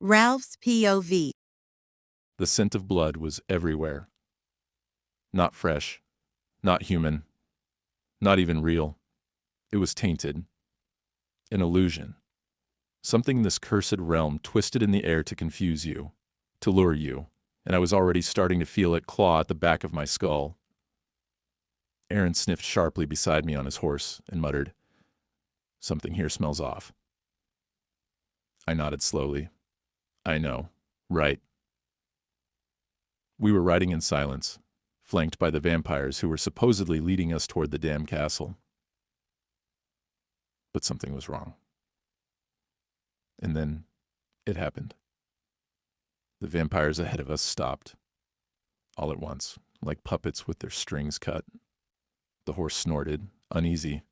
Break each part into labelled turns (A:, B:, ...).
A: Ralph's POV.
B: The scent of blood was everywhere. Not fresh, not human, not even real. It was tainted. An illusion. Something this cursed realm twisted in the air to confuse you, to lure you, and I was already starting to feel it claw at the back of my skull. Aaron sniffed sharply beside me on his horse and muttered, "Something here smells off." I nodded slowly. I know, right. We were riding in silence, flanked by the vampires who were supposedly leading us toward the damn castle. But something was wrong. And then it happened. The vampires ahead of us stopped, all at once, like puppets with their strings cut. The horse snorted, uneasy.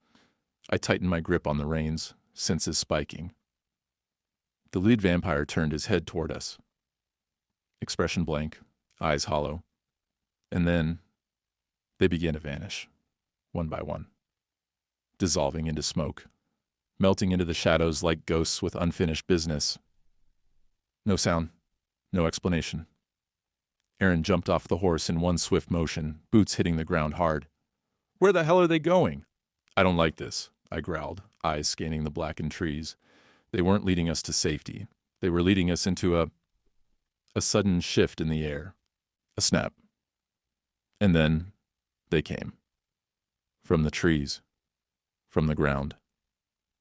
B: I tightened my grip on the reins, senses spiking. The lead vampire turned his head toward us. Expression blank, eyes hollow. And then they began to vanish, one by one, dissolving into smoke, melting into the shadows like ghosts with unfinished business. No sound, no explanation. Aaron jumped off the horse in one swift motion, boots hitting the ground hard. "Where the hell are they going?" "I don't like this," I growled, eyes scanning the blackened trees. They weren't leading us to safety. They were leading us into a sudden shift in the air. A snap. And then they came. From the trees. From the ground.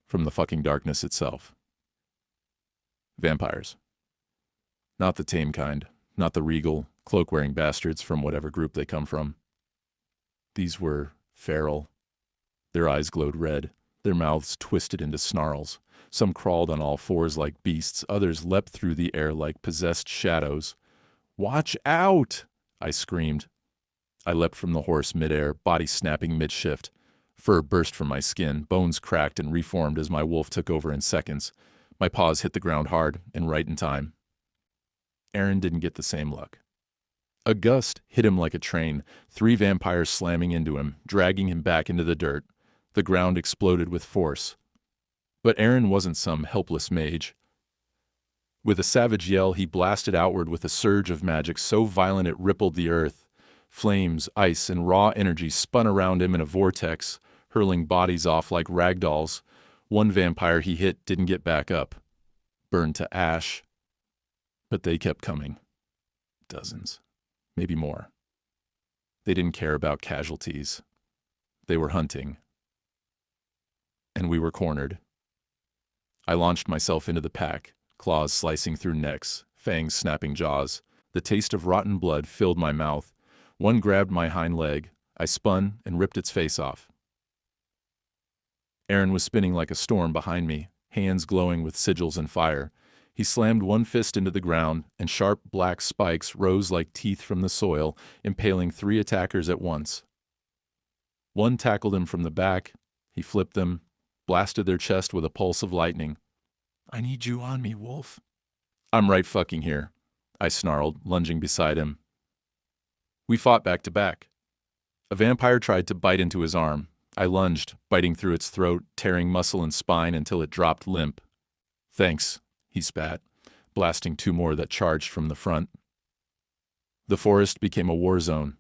B: From the fucking darkness itself. Vampires. Not the tame kind. Not the regal, cloak-wearing bastards from whatever group they come from. These were feral. Their eyes glowed red, their mouths twisted into snarls. Some crawled on all fours like beasts, others leapt through the air like possessed shadows. "Watch out!" I screamed. I leapt from the horse midair, body snapping mid-shift. Fur burst from my skin, bones cracked and reformed as my wolf took over in seconds. My paws hit the ground hard, and right in time. Aaron didn't get the same luck. A gust hit him like a train, 3 vampires slamming into him, dragging him back into the dirt. The ground exploded with force. But Aaron wasn't some helpless mage. With a savage yell, he blasted outward with a surge of magic so violent it rippled the earth. Flames, ice, and raw energy spun around him in a vortex, hurling bodies off like ragdolls. One vampire he hit didn't get back up, burned to ash. But they kept coming. Dozens, maybe more. They didn't care about casualties. They were hunting. And we were cornered. I launched myself into the pack, claws slicing through necks, fangs snapping jaws. The taste of rotten blood filled my mouth. One grabbed my hind leg. I spun and ripped its face off. Aaron was spinning like a storm behind me, hands glowing with sigils and fire. He slammed one fist into the ground, and sharp black spikes rose like teeth from the soil, impaling 3 attackers at once. One tackled him from the back. He flipped them, blasted their chest with a pulse of lightning. "I need you on me, wolf." "I'm right fucking here," I snarled, lunging beside him. We fought back to back. A vampire tried to bite into his arm. I lunged, biting through its throat, tearing muscle and spine until it dropped limp. "Thanks," he spat, blasting 2 more that charged from the front. The forest became a war zone.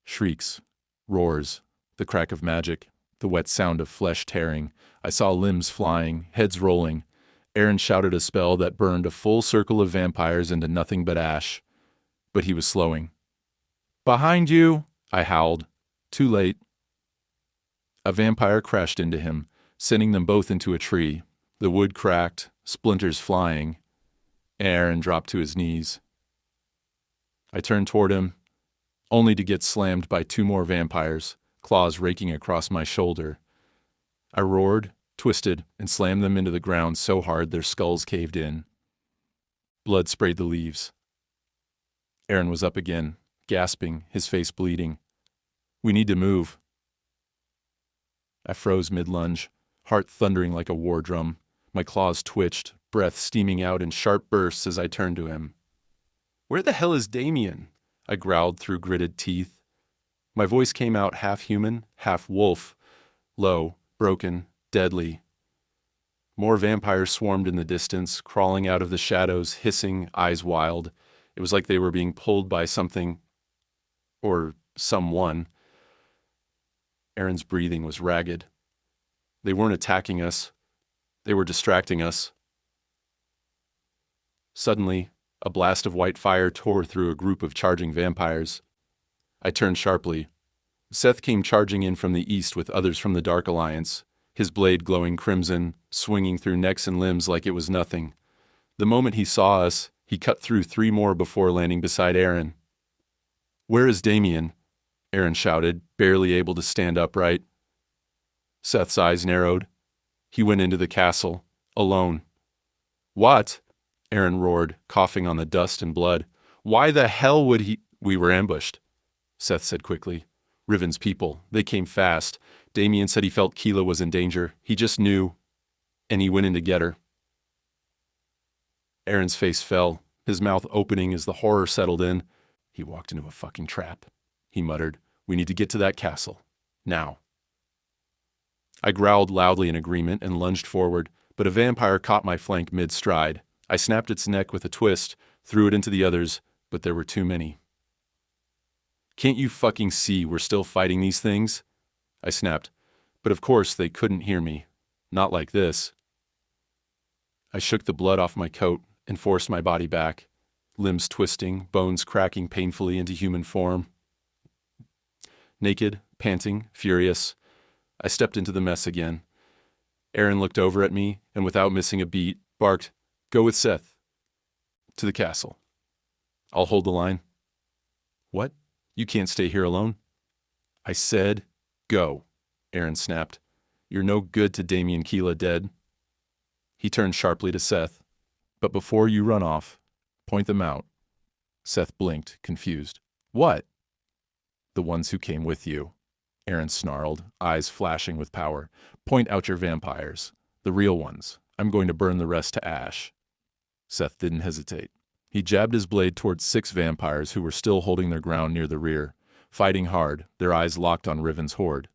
B: Shrieks, roars, the crack of magic, the wet sound of flesh tearing. I saw limbs flying, heads rolling. Aaron shouted a spell that burned a full circle of vampires into nothing but ash. But he was slowing. "Behind you!" I howled. Too late. A vampire crashed into him, sending them both into a tree. The wood cracked, splinters flying. Aaron dropped to his knees. I turned toward him, only to get slammed by 2 more vampires, claws raking across my shoulder. I roared, twisted, and slammed them into the ground so hard their skulls caved in. Blood sprayed the leaves. Aaron was up again, gasping, his face bleeding. "We need to move." I froze mid-lunge, heart thundering like a war drum. My claws twitched, breath steaming out in sharp bursts as I turned to him. "Where the hell is Damian?" I growled through gritted teeth. My voice came out half human, half wolf, low, broken, deadly. More vampires swarmed in the distance, crawling out of the shadows, hissing, eyes wild. It was like they were being pulled by something or someone. Aaron's breathing was ragged. They weren't attacking us. They were distracting us. Suddenly, a blast of white fire tore through a group of charging vampires. I turned sharply. Seth came charging in from the east with others from the Dark Alliance, his blade glowing crimson, swinging through necks and limbs like it was nothing. The moment he saw us, he cut through 3 more before landing beside Aaron. "Where is Damian?" Aaron shouted, barely able to stand upright. Seth's eyes narrowed. He went into the castle, alone. "What?" Aaron roared, coughing on the dust and blood. "Why the hell would he—" "We were ambushed," Seth said quickly. "Riven's people. They came fast. Damian said he felt Kila was in danger. He just knew. And he went in to get her." Aaron's face fell, his mouth opening as the horror settled in. "He walked into a fucking trap," he muttered. "We need to get to that castle. Now." I growled loudly in agreement and lunged forward, but a vampire caught my flank mid-stride. I snapped its neck with a twist, threw it into the others, but there were too many. "Can't you fucking see we're still fighting these things?" I snapped, but of course they couldn't hear me. Not like this. I shook the blood off my coat and forced my body back, limbs twisting, bones cracking painfully into human form. Naked, panting, furious, I stepped into the mess again. Aaron looked over at me and without missing a beat, barked, "Go with Seth. To the castle. I'll hold the line." "What? You can't stay here alone." "I said, go," Aaron snapped. "You're no good to Damien and Keilah dead." He turned sharply to Seth. "But before you run off, point them out." Seth blinked, confused. "What?" "The ones who came with you," Aaron snarled, eyes flashing with power. "Point out your vampires. The real ones. I'm going to burn the rest to ash." Seth didn't hesitate. He jabbed his blade towards 6 vampires who were still holding their ground near the rear, fighting hard, their eyes locked on Riven's horde.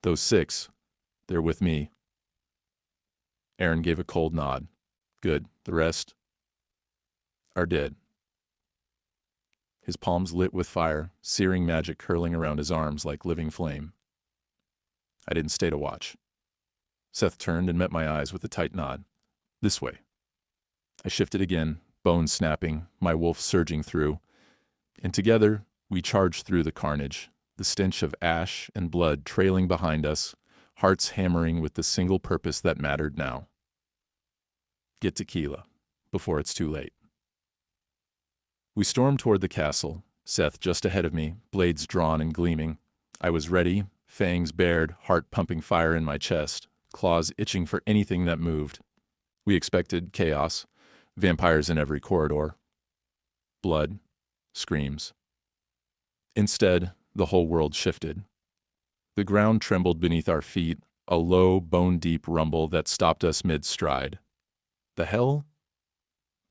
B: "Those 6, they're with me." Aaron gave a cold nod. "Good. The rest are dead." His palms lit with fire, searing magic curling around his arms like living flame. I didn't stay to watch. Seth turned and met my eyes with a tight nod. "This way." I shifted again, bones snapping, my wolf surging through, and together we charged through the carnage, the stench of ash and blood trailing behind us, hearts hammering with the single purpose that mattered now. Get to Kila, before it's too late. We stormed toward the castle, Seth just ahead of me, blades drawn and gleaming. I was ready, fangs bared, heart pumping fire in my chest, claws itching for anything that moved. We expected chaos, vampires in every corridor. Blood, screams. Instead, the whole world shifted. The ground trembled beneath our feet, a low, bone-deep rumble that stopped us mid-stride. The hell?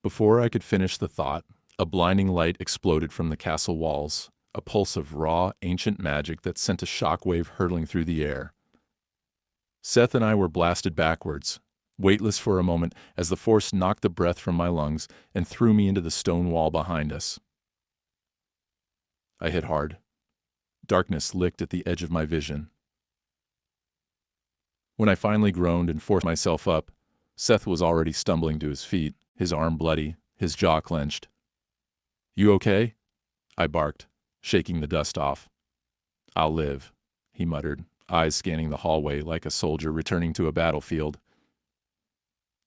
B: Before I could finish the thought, a blinding light exploded from the castle walls, a pulse of raw, ancient magic that sent a shockwave hurtling through the air. Seth and I were blasted backwards, weightless for a moment as the force knocked the breath from my lungs and threw me into the stone wall behind us. I hit hard. Darkness licked at the edge of my vision. When I finally groaned and forced myself up, Seth was already stumbling to his feet, his arm bloody, his jaw clenched. "You okay?" I barked, shaking the dust off. "I'll live," he muttered, eyes scanning the hallway like a soldier returning to a battlefield.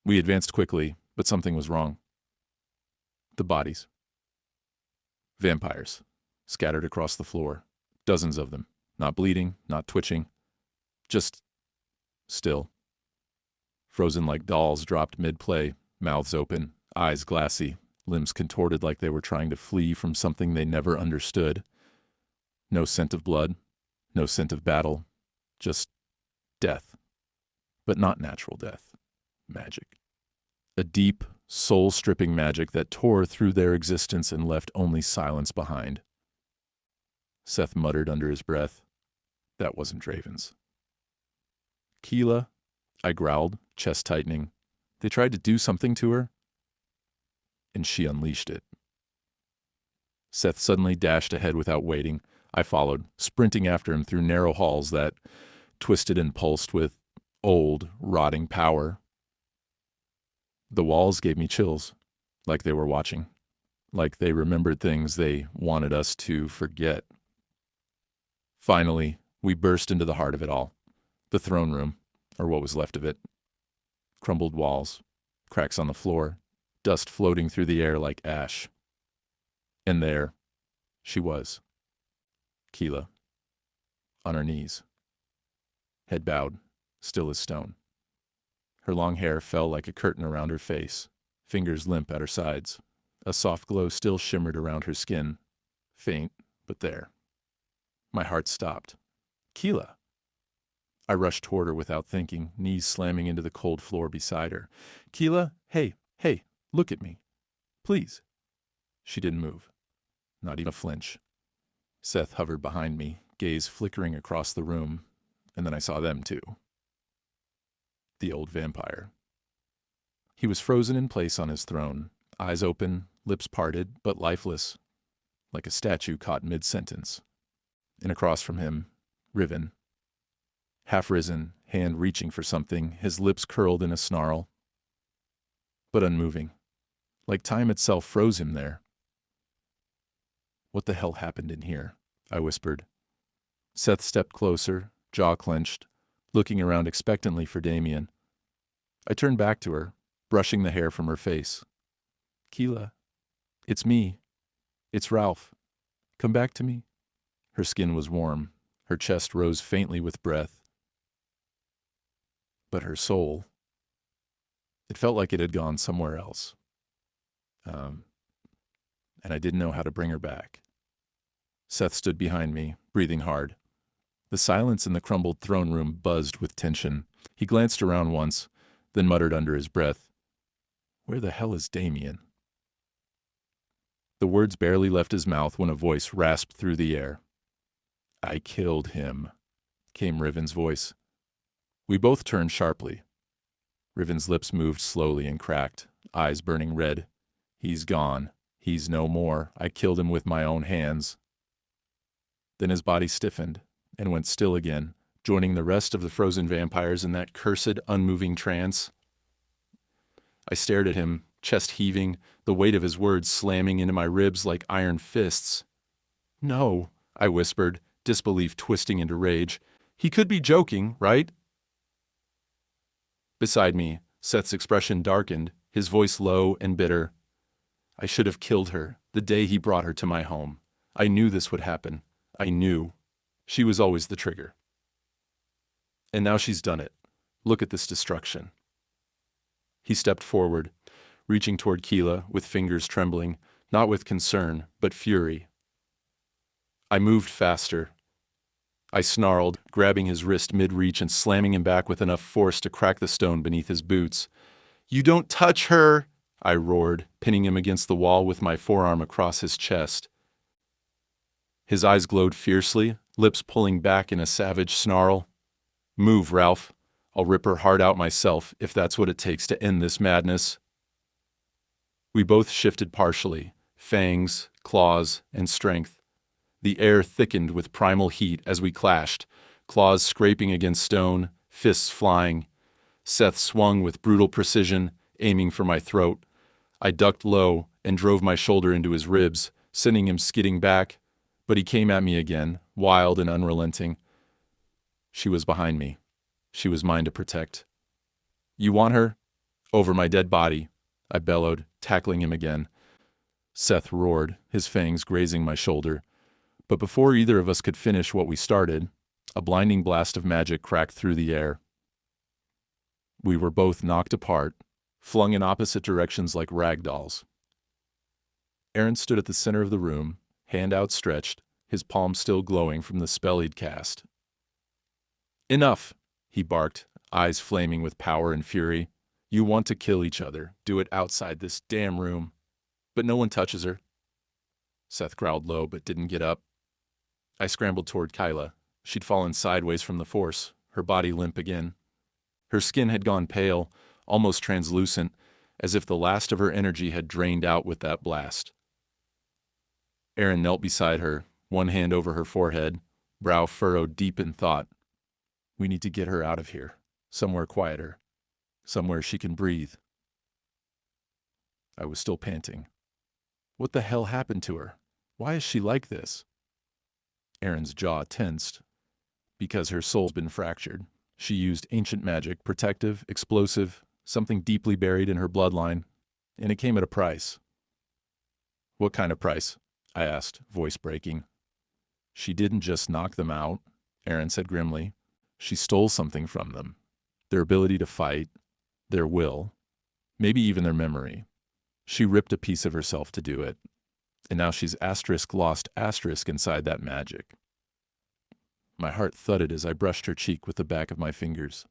B: We advanced quickly, but something was wrong. The bodies. Vampires, scattered across the floor. Dozens of them, not bleeding, not twitching. Just still. Frozen like dolls dropped mid-play, mouths open, eyes glassy, limbs contorted like they were trying to flee from something they never understood. No scent of blood, no scent of battle, just death. But not natural death. Magic. A deep, soul-stripping magic that tore through their existence and left only silence behind. Seth muttered under his breath. That wasn't Draven's. Kila, I growled, chest tightening. They tried to do something to her, and she unleashed it. Seth suddenly dashed ahead without waiting. I followed, sprinting after him through narrow halls that twisted and pulsed with old, rotting power. The walls gave me chills, like they were watching, like they remembered things they wanted us to forget. Finally, we burst into the heart of it all. The throne room, or what was left of it. Crumbled walls, cracks on the floor, dust floating through the air like ash. And there she was, Kila, on her knees, head bowed, still as stone. Her long hair fell like a curtain around her face, fingers limp at her sides. A soft glow still shimmered around her skin, faint, but there. My heart stopped. Kila! I rushed toward her without thinking, knees slamming into the cold floor beside her. Kila, hey, look at me. Please. She didn't move. Not even a flinch. Seth hovered behind me, gaze flickering across the room, and then I saw them too. The old vampire. He was frozen in place on his throne, eyes open, lips parted, but lifeless, like a statue caught mid-sentence. And across from him, Riven. Half risen, hand reaching for something, his lips curled in a snarl, but unmoving, like time itself froze him there. What the hell happened in here? I whispered. Seth stepped closer, jaw clenched, looking around expectantly for Damian. I turned back to her, brushing the hair from her face. Kila, it's me. It's Ralph. Come back to me. Her skin was warm. Her chest rose faintly with breath. But her soul, it felt like it had gone somewhere else. And I didn't know how to bring her back. Seth stood behind me, breathing hard. The silence in the crumbled throne room buzzed with tension. He glanced around once, then muttered under his breath, "Where the hell is Damien?" The words barely left his mouth when a voice rasped through the air. "I killed him," came Riven's voice. We both turned sharply. Riven's lips moved slowly and cracked, eyes burning red. "He's gone. He's no more. I killed him with my own hands." Then his body stiffened and went still again, joining the rest of the frozen vampires in that cursed, unmoving trance. I stared at him, chest heaving, the weight of his words slamming into my ribs like iron fists. "No," I whispered, disbelief twisting into rage. "He could be joking, right?" Beside me, Seth's expression darkened, his voice low and bitter. "I should have killed her the day he brought her to my home. I knew this would happen. I knew. She was always the trigger. And now she's done it. Look at this destruction." He stepped forward, reaching toward Kila with fingers trembling, not with concern, but fury. I moved faster. I snarled, grabbing his wrist mid-reach and slamming him back with enough force to crack the stone beneath his boots. "You don't touch her!" I roared, pinning him against the wall with my forearm across his chest. His eyes glowed fiercely, lips pulling back in a savage snarl. "Move, Ralph. I'll rip her heart out myself if that's what it takes to end this madness." We both shifted partially, fangs, claws, and strength. The air thickened with primal heat as we clashed, claws scraping against stone, fists flying. Seth swung with brutal precision, aiming for my throat. I ducked low and drove my shoulder into his ribs, sending him skidding back, but he came at me again, wild and unrelenting. She was behind me. She was mine to protect. "You want her?" "Over my dead body," I bellowed, tackling him again. Seth roared, his fangs grazing my shoulder. But before either of us could finish what we started, a blinding blast of magic cracked through the air. We were both knocked apart, flung in opposite directions like rag dolls. Aaron stood at the center of the room, hand outstretched, his palm still glowing from the spell he'd cast. "Enough," he barked, eyes flaming with power and fury. "You want to kill each other. Do it outside this damn room. But no one touches her." Seth growled low but didn't get up. I scrambled toward Kila. She'd fallen sideways from the force, her body limp again. Her skin had gone pale, almost translucent, as if the last of her energy had drained out with that blast. Aaron knelt beside her, one hand over her forehead, brow furrowed deep in thought. We need to get her out of here, somewhere quieter, somewhere she can breathe. I was still panting. What the hell happened to her? Why is she like this? Aaron's jaw tensed. Because her soul's been fractured. She used ancient magic, protective, explosive, something deeply buried in her bloodline, and it came at a price. What kind of price? I asked, voice breaking. She didn't just knock them out, Aaron said grimly. She stole something from them. Their ability to fight, their will, maybe even their memory. She ripped a piece of herself to do it, and now she's lost inside that magic. My heart thudded as I brushed her cheek with the back of my fingers.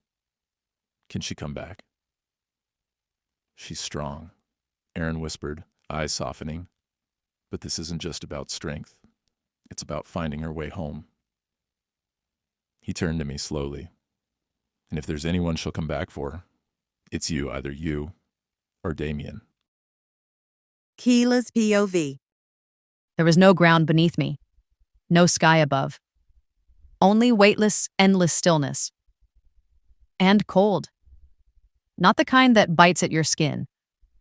B: Can she come back? She's strong, Aaron whispered, eyes softening. But this isn't just about strength. It's about finding her way home. He turned to me slowly. And if there's anyone she'll come back for, it's you, either you or Damian.
A: Kila's POV.
C: There was no ground beneath me, no sky above. Only weightless, endless stillness. And cold. Not the kind that bites at your skin,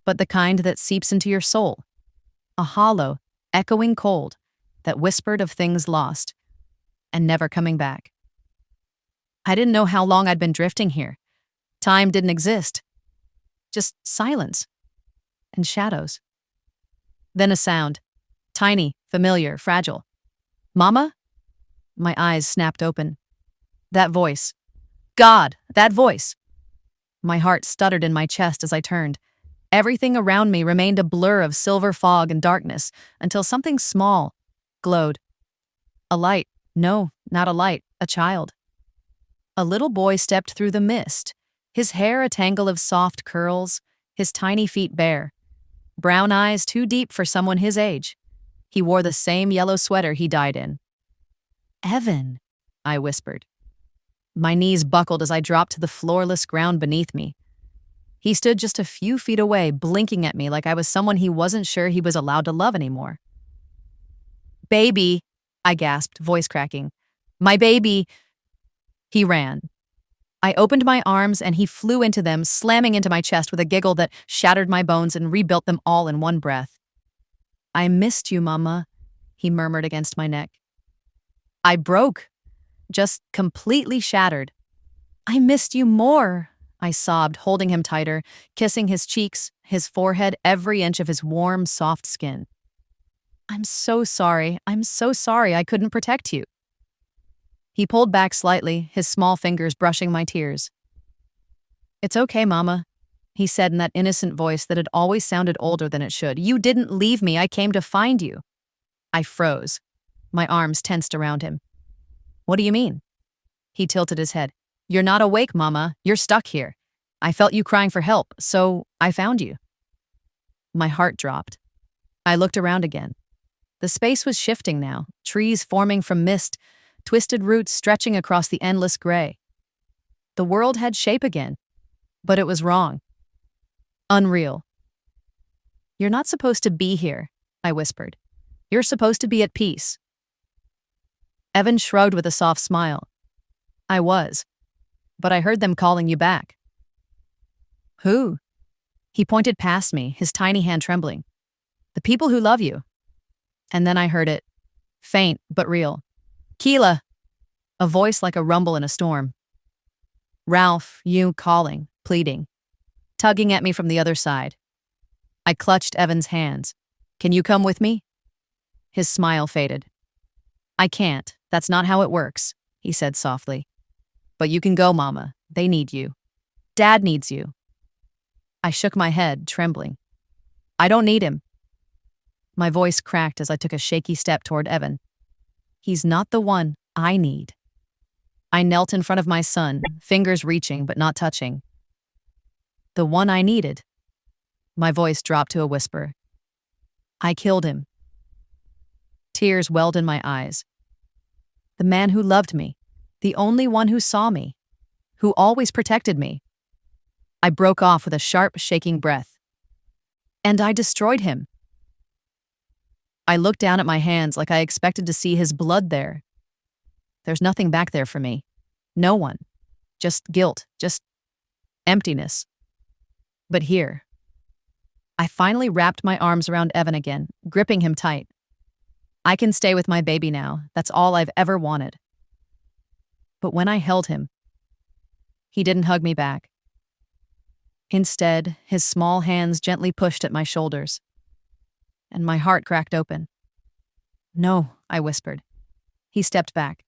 C: but the kind that seeps into your soul. A hollow, echoing cold that whispered of things lost and never coming back. I didn't know how long I'd been drifting here. Time didn't exist. Just silence and shadows. Then a sound. Tiny, familiar, fragile. Mama? My eyes snapped open. That voice. God, that voice. My heart stuttered in my chest as I turned. Everything around me remained a blur of silver fog and darkness until something small glowed. A light. No, not a light. A child. A little boy stepped through the mist, his hair a tangle of soft curls, his tiny feet bare. Brown eyes too deep for someone his age. He wore the same yellow sweater he died in. Evan, I whispered. My knees buckled as I dropped to the floorless ground beneath me. He stood just a few feet away, blinking at me like I was someone he wasn't sure he was allowed to love anymore. Baby, I gasped, voice cracking. My baby. He ran. I opened my arms and he flew into them, slamming into my chest with a giggle that shattered my bones and rebuilt them all in one breath. I missed you, Mama, he murmured against my neck. I broke, just completely shattered. I missed you more, I sobbed, holding him tighter, kissing his cheeks, his forehead, every inch of his warm, soft skin. I'm so sorry I couldn't protect you. He pulled back slightly, his small fingers brushing my tears. It's okay, Mama, he said in that innocent voice that had always sounded older than it should. You didn't leave me, I came to find you. I froze. My arms tensed around him. What do you mean? He tilted his head. You're not awake, Mama. You're stuck here. I felt you crying for help, so I found you. My heart dropped. I looked around again. The space was shifting now, trees forming from mist, twisted roots stretching across the endless gray. The world had shape again, but it was wrong. Unreal. You're not supposed to be here, I whispered. You're supposed to be at peace. Evan shrugged with a soft smile. I was, but I heard them calling you back. Who? He pointed past me, his tiny hand trembling. The people who love you. And then I heard it, faint but real. Kila, a voice like a rumble in a storm. Ralph, you calling, pleading, tugging at me from the other side. I clutched Evan's hands. Can you come with me? His smile faded. I can't. That's not how it works, he said softly. But you can go, Mama. They need you. Dad needs you. I shook my head, trembling. I don't need him. My voice cracked as I took a shaky step toward Evan. He's not the one I need. I knelt in front of my son, fingers reaching but not touching. The one I needed. My voice dropped to a whisper. I killed him. Tears welled in my eyes. The man who loved me, the only one who saw me, who always protected me, I broke off with a sharp, shaking breath. And I destroyed him. I looked down at my hands like I expected to see his blood there. There's nothing back there for me. No one. Just guilt. Just emptiness. But here, I finally wrapped my arms around Evan again, gripping him tight. I can stay with my baby now. That's all I've ever wanted. But when I held him, he didn't hug me back. Instead, his small hands gently pushed at my shoulders, and my heart cracked open. No, I whispered. He stepped back.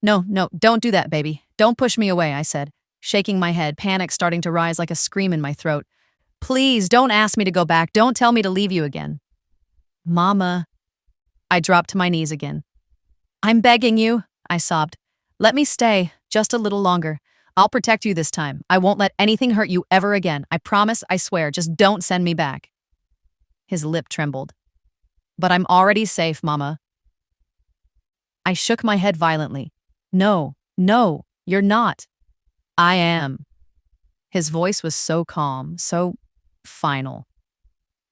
C: No, don't do that, baby. Don't push me away, I said, shaking my head, panic starting to rise like a scream in my throat. Please, don't ask me to go back. Don't tell me to leave you again. Mama. I dropped to my knees again. I'm begging you, I sobbed. Let me stay, just a little longer. I'll protect you this time. I won't let anything hurt you ever again. I promise, I swear, just don't send me back. His lip trembled. But I'm already safe, Mama. I shook my head violently. No, you're not. I am. His voice was so calm, so final.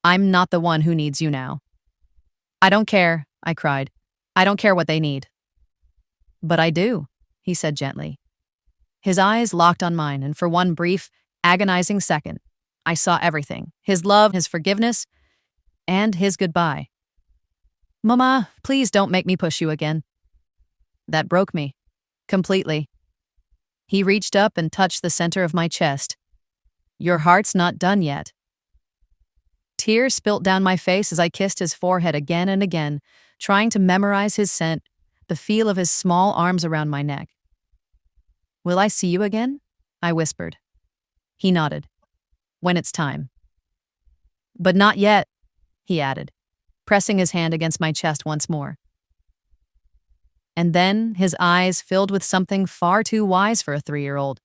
C: I'm not the one who needs you now. I don't care, I cried. I don't care what they need. But I do, he said gently. His eyes locked on mine, and for one brief, agonizing second, I saw everything. His love, his forgiveness, and his goodbye. Mama, please don't make me push you again. That broke me. Completely. He reached up and touched the center of my chest. Your heart's not done yet. Tears spilt down my face as I kissed his forehead again and again, trying to memorize his scent, the feel of his small arms around my neck. Will I see you again? I whispered. He nodded. When it's time. But not yet, he added, pressing his hand against my chest once more. And then his eyes filled with something far too wise for a 3-year-old.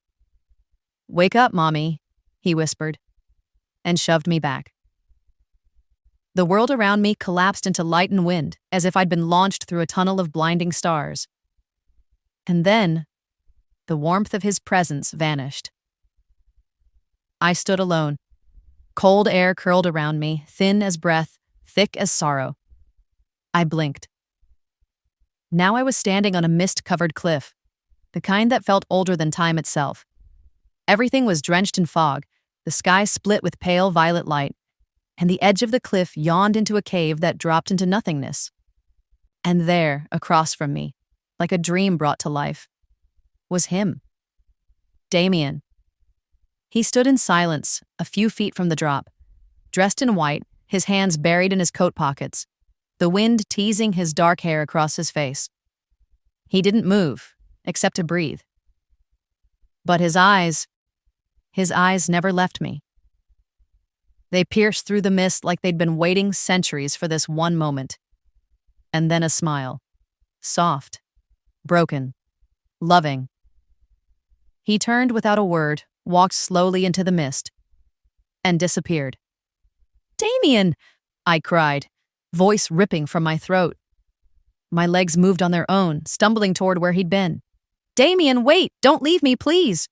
C: Wake up, Mommy, he whispered, and shoved me back. The world around me collapsed into light and wind, as if I'd been launched through a tunnel of blinding stars. And then, the warmth of his presence vanished. I stood alone. Cold air curled around me, thin as breath, thick as sorrow. I blinked. Now I was standing on a mist-covered cliff, the kind that felt older than time itself. Everything was drenched in fog, the sky split with pale violet light, and the edge of the cliff yawned into a cave that dropped into nothingness. And there, across from me, like a dream brought to life, was him. Damian. He stood in silence, a few feet from the drop, dressed in white, his hands buried in his coat pockets, the wind teasing his dark hair across his face. He didn't move, except to breathe. But his eyes never left me. They pierced through the mist like they'd been waiting centuries for this one moment. And then a smile. Soft, broken, loving. He turned without a word, walked slowly into the mist, and disappeared. Damian! I cried, voice ripping from my throat. My legs moved on their own, stumbling toward where he'd been. Damian, wait! Don't leave me, please!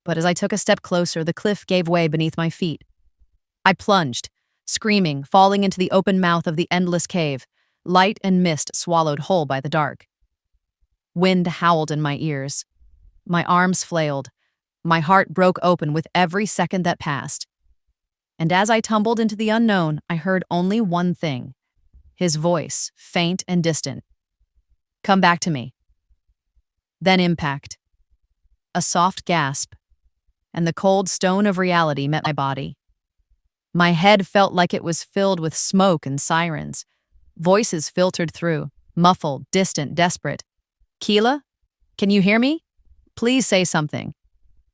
C: But as I took a step closer, the cliff gave way beneath my feet. I plunged, screaming, falling into the open mouth of the endless cave, light and mist swallowed whole by the dark. Wind howled in my ears. My arms flailed. My heart broke open with every second that passed. And as I tumbled into the unknown, I heard only one thing. His voice, faint and distant. Come back to me. Then impact. A soft gasp, and the cold stone of reality met my body. My head felt like it was filled with smoke and sirens. Voices filtered through, muffled, distant, desperate. Kila? Can you hear me? Please say something.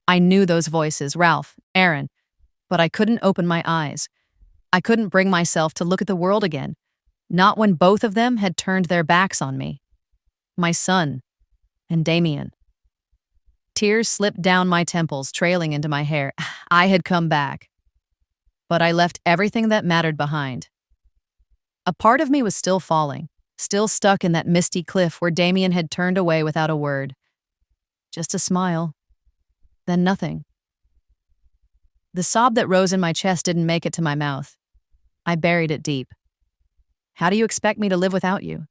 C: I knew those voices, Ralph, Aaron, but I couldn't open my eyes. I couldn't bring myself to look at the world again, not when both of them had turned their backs on me. My son and Damian. Tears slipped down my temples, trailing into my hair. I had come back. But I left everything that mattered behind. A part of me was still falling, still stuck in that misty cliff where Damian had turned away without a word. Just a smile. Then nothing. The sob that rose in my chest didn't make it to my mouth. I buried it deep. How do you expect me to live without you?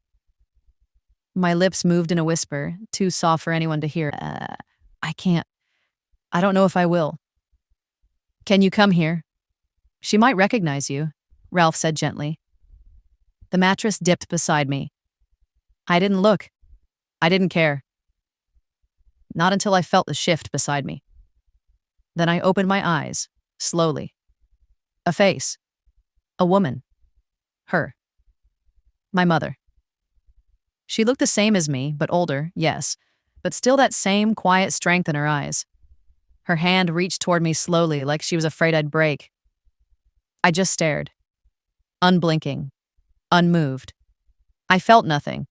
C: My lips moved in a whisper, too soft for anyone to hear. I can't. I don't know if I will. Can you come here? She might recognize you, Ralph said gently. The mattress dipped beside me. I didn't look. I didn't care. Not until I felt the shift beside me. Then I opened my eyes, slowly. A face. A woman. Her. My mother. She looked the same as me, but older, yes, but still that same quiet strength in her eyes. Her hand reached toward me slowly, like she was afraid I'd break. I just stared. Unblinking. Unmoved. I felt nothing.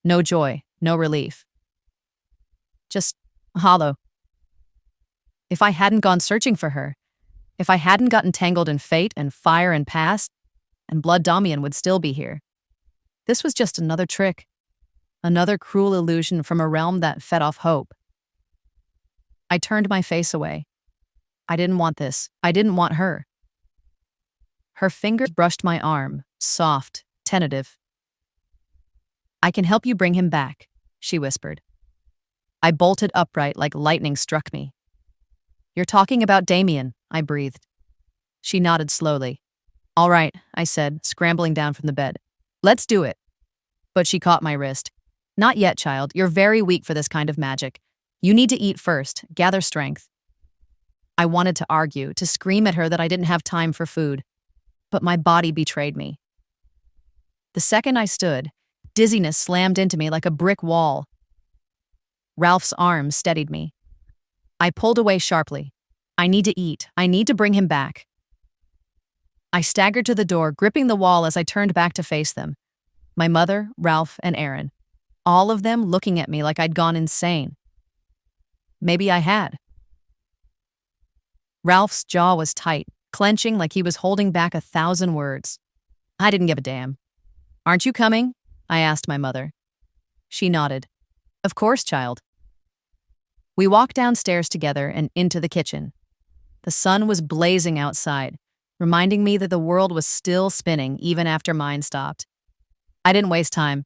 C: No joy, no relief. Just hollow. If I hadn't gone searching for her, if I hadn't gotten tangled in fate and fire and past, and blood Damian would still be here. This was just another trick. Another cruel illusion from a realm that fed off hope. I turned my face away. I didn't want this. I didn't want her. Her fingers brushed my arm, soft, tentative. I can help you bring him back, she whispered. I bolted upright like lightning struck me. You're talking about Damian, I breathed. She nodded slowly. All right, I said, scrambling down from the bed. Let's do it. But she caught my wrist. Not yet, child. You're very weak for this kind of magic. You need to eat first, gather strength. I wanted to argue, to scream at her that I didn't have time for food. But my body betrayed me. The second I stood, dizziness slammed into me like a brick wall. Ralph's arms steadied me. I pulled away sharply. I need to eat. I need to bring him back. I staggered to the door, gripping the wall as I turned back to face them. My mother, Ralph, and Aaron. All of them looking at me like I'd gone insane. Maybe I had. Ralph's jaw was tight, clenching like he was holding back 1,000 words. I didn't give a damn. Aren't you coming? I asked my mother. She nodded. Of course, child. We walked downstairs together and into the kitchen. The sun was blazing outside, reminding me that the world was still spinning even after mine stopped. I didn't waste time.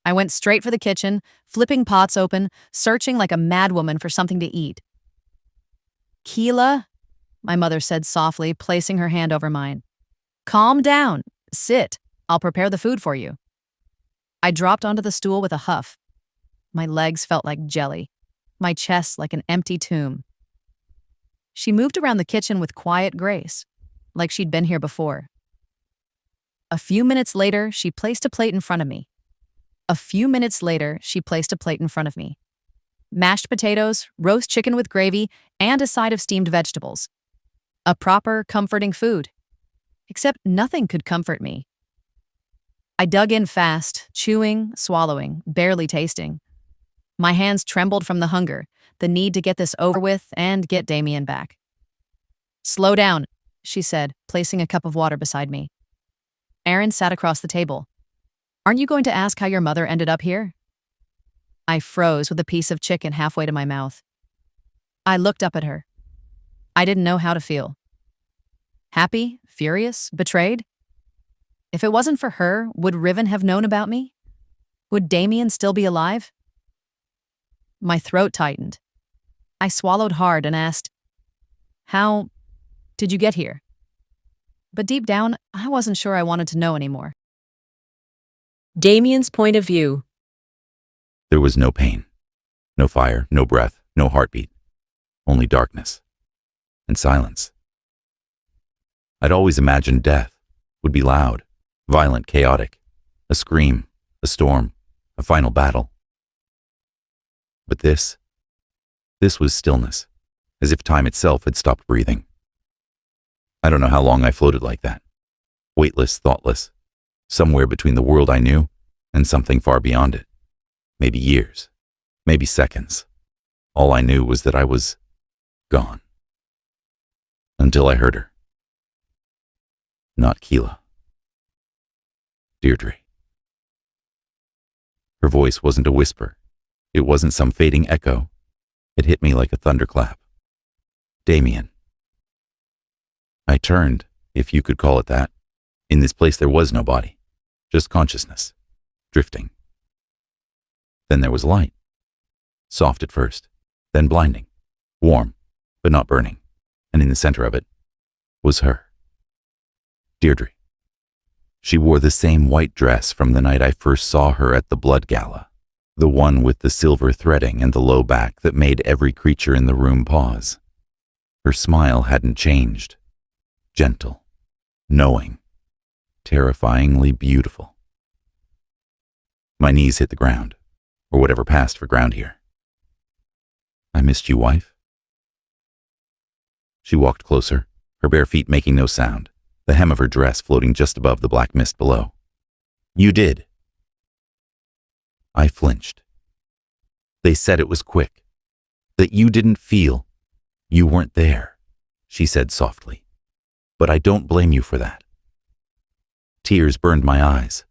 C: I went straight for the kitchen, flipping pots open, searching like a madwoman for something to eat. Kila, my mother said softly, placing her hand over mine. Calm down. Sit. I'll prepare the food for you. I dropped onto the stool with a huff. My legs felt like jelly, my chest like an empty tomb. She moved around the kitchen with quiet grace, like she'd been here before. A few minutes later, she placed a plate in front of me. Mashed potatoes, roast chicken with gravy, and a side of steamed vegetables. A proper, comforting food. Except nothing could comfort me. I dug in fast, chewing, swallowing, barely tasting. My hands trembled from the hunger, the need to get this over with and get Damian back. Slow down, she said, placing a cup of water beside me. Aaron sat across the table. Aren't you going to ask how your mother ended up here? I froze with a piece of chicken halfway to my mouth. I looked up at her. I didn't know how to feel. Happy? Furious? Betrayed? If it wasn't for her, would Riven have known about me? Would Damian still be alive? My throat tightened. I swallowed hard and asked, How did you get here? But deep down, I wasn't sure I wanted to know anymore.
A: Damian's point of view.
D: There was no pain, no fire, no breath, no heartbeat, only darkness and silence. I'd always imagined death would be loud, violent, chaotic, a scream, a storm, a final battle. But this was stillness, as if time itself had stopped breathing. I don't know how long I floated like that, weightless, thoughtless, somewhere between the world I knew and something far beyond it. Maybe years, maybe seconds. All I knew was that I was gone. Until I heard her. Not Kila. Deirdre. Her voice wasn't a whisper. It wasn't some fading echo. It hit me like a thunderclap. Damien. I turned, if you could call it that. In this place there was no body, just consciousness, drifting. Then there was light. Soft at first, then blinding, warm, but not burning, and in the center of it was her. Deirdre. She wore the same white dress from the night I first saw her at the blood gala, the one with the silver threading and the low back that made every creature in the room pause. Her smile hadn't changed. Gentle, knowing, terrifyingly beautiful. My knees hit the ground, or whatever passed for ground here. I missed you, wife. She walked closer, her bare feet making no sound, the hem of her dress floating just above the black mist below. You did. I flinched. They said it was quick, that you didn't feel. You weren't there, she said softly. But I don't blame you for that. Tears burned my eyes,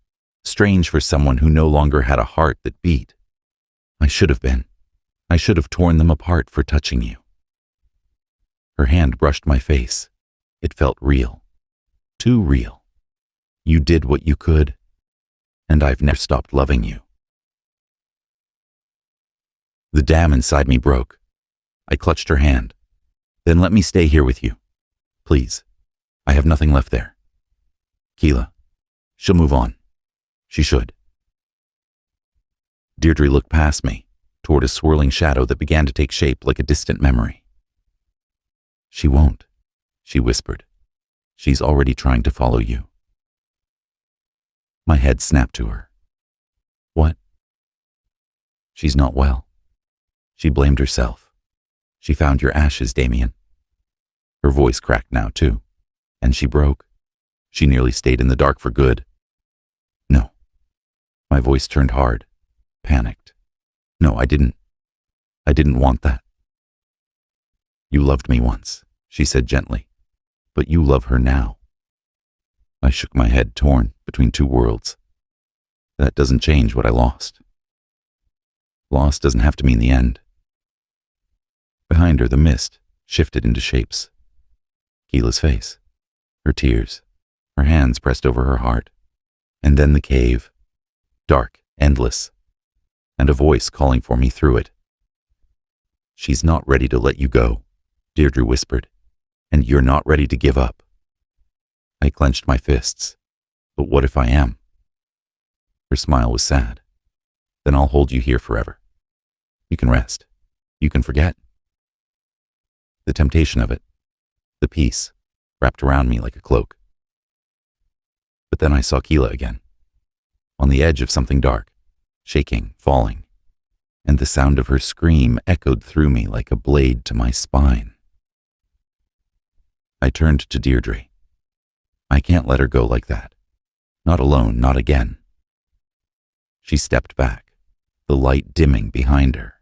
D: strange for someone who no longer had a heart that beat. I should have been. I should have torn them apart for touching you. Her hand brushed my face. It felt real. Too real. You did what you could, and I've never stopped loving you. The dam inside me broke. I clutched her hand. Then let me stay here with you. Please. I have nothing left there. Kila. She'll move on. She should. Deirdre looked past me, toward a swirling shadow that began to take shape like a distant memory. She won't, she whispered. She's already trying to follow you. My head snapped to her. What? She's not well. She blamed herself. She found your ashes, Damian. Her voice cracked now, too. And she broke. She nearly stayed in the dark for good. No. My voice turned hard, panicked. No, I didn't. I didn't want that. You loved me once, she said gently, but you love her now. I shook my head, torn between two worlds. That doesn't change what I lost. Loss doesn't have to mean the end. Behind her, the mist shifted into shapes. Kila's face, her tears, her hands pressed over her heart, and then the cave, dark, endless, and a voice calling for me through it. She's not ready to let you go, Deirdre whispered, and you're not ready to give up. I clenched my fists. But what if I am? Her smile was sad. Then I'll hold you here forever. You can rest. You can forget. The temptation of it, the peace, wrapped around me like a cloak. But then I saw Kila again, on the edge of something dark, shaking, falling, and the sound of her scream echoed through me like a blade to my spine. I turned to Deirdre. I can't let her go like that. Not alone, not again. She stepped back, the light dimming behind her.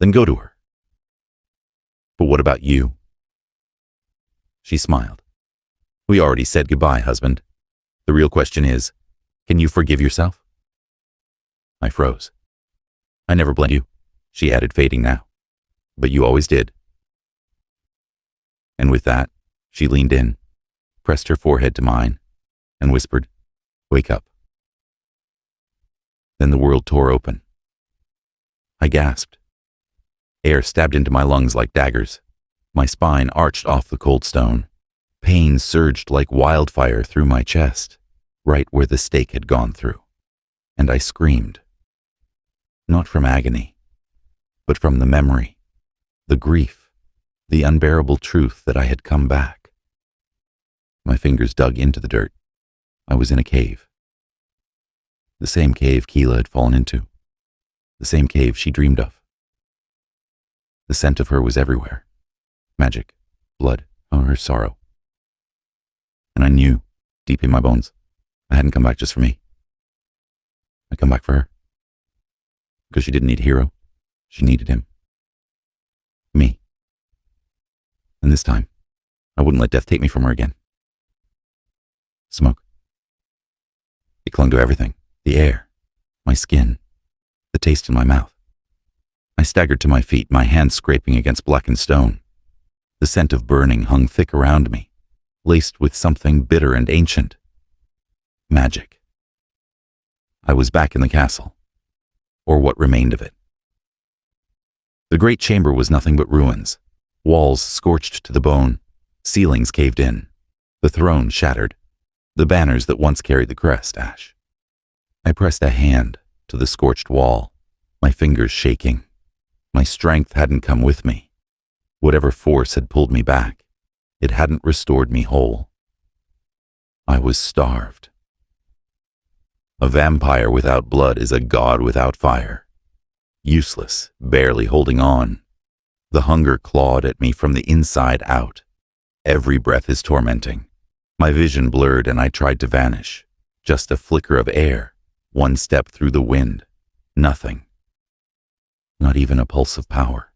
D: Then go to her. But what about you? She smiled. We already said goodbye, husband. The real question is, can you forgive yourself? I froze. I never blamed you, she added, fading now. But you always did. And with that, she leaned in, pressed her forehead to mine, and whispered, Wake up. Then the world tore open. I gasped. Air stabbed into my lungs like daggers. My spine arched off the cold stone. Pain surged like wildfire through my chest, right where the stake had gone through. And I screamed. Not from agony, but from the memory, the grief, the unbearable truth that I had come back. My fingers dug into the dirt. I was in a cave. The same cave Kila had fallen into. The same cave she dreamed of. The scent of her was everywhere. Magic, blood, her sorrow. And I knew, deep in my bones, I hadn't come back just for me. I'd come back for her. Because she didn't need a hero. She needed him. Me. And this time, I wouldn't let death take me from her again. Smoke. It clung to everything. The air, my skin, the taste in my mouth. I staggered to my feet, my hands scraping against blackened stone. The scent of burning hung thick around me, laced with something bitter and ancient. Magic. I was back in the castle, or what remained of it. The great chamber was nothing but ruins, walls scorched to the bone, ceilings caved in, the throne shattered, the banners that once carried the crest ash. I pressed a hand to the scorched wall, my fingers shaking. My strength hadn't come with me. Whatever force had pulled me back, it hadn't restored me whole. I was starved. A vampire without blood is a god without fire. Useless, barely holding on. The hunger clawed at me from the inside out. Every breath is tormenting. My vision blurred and I tried to vanish. Just a flicker of air, one step through the wind. Nothing. Not even a pulse of power.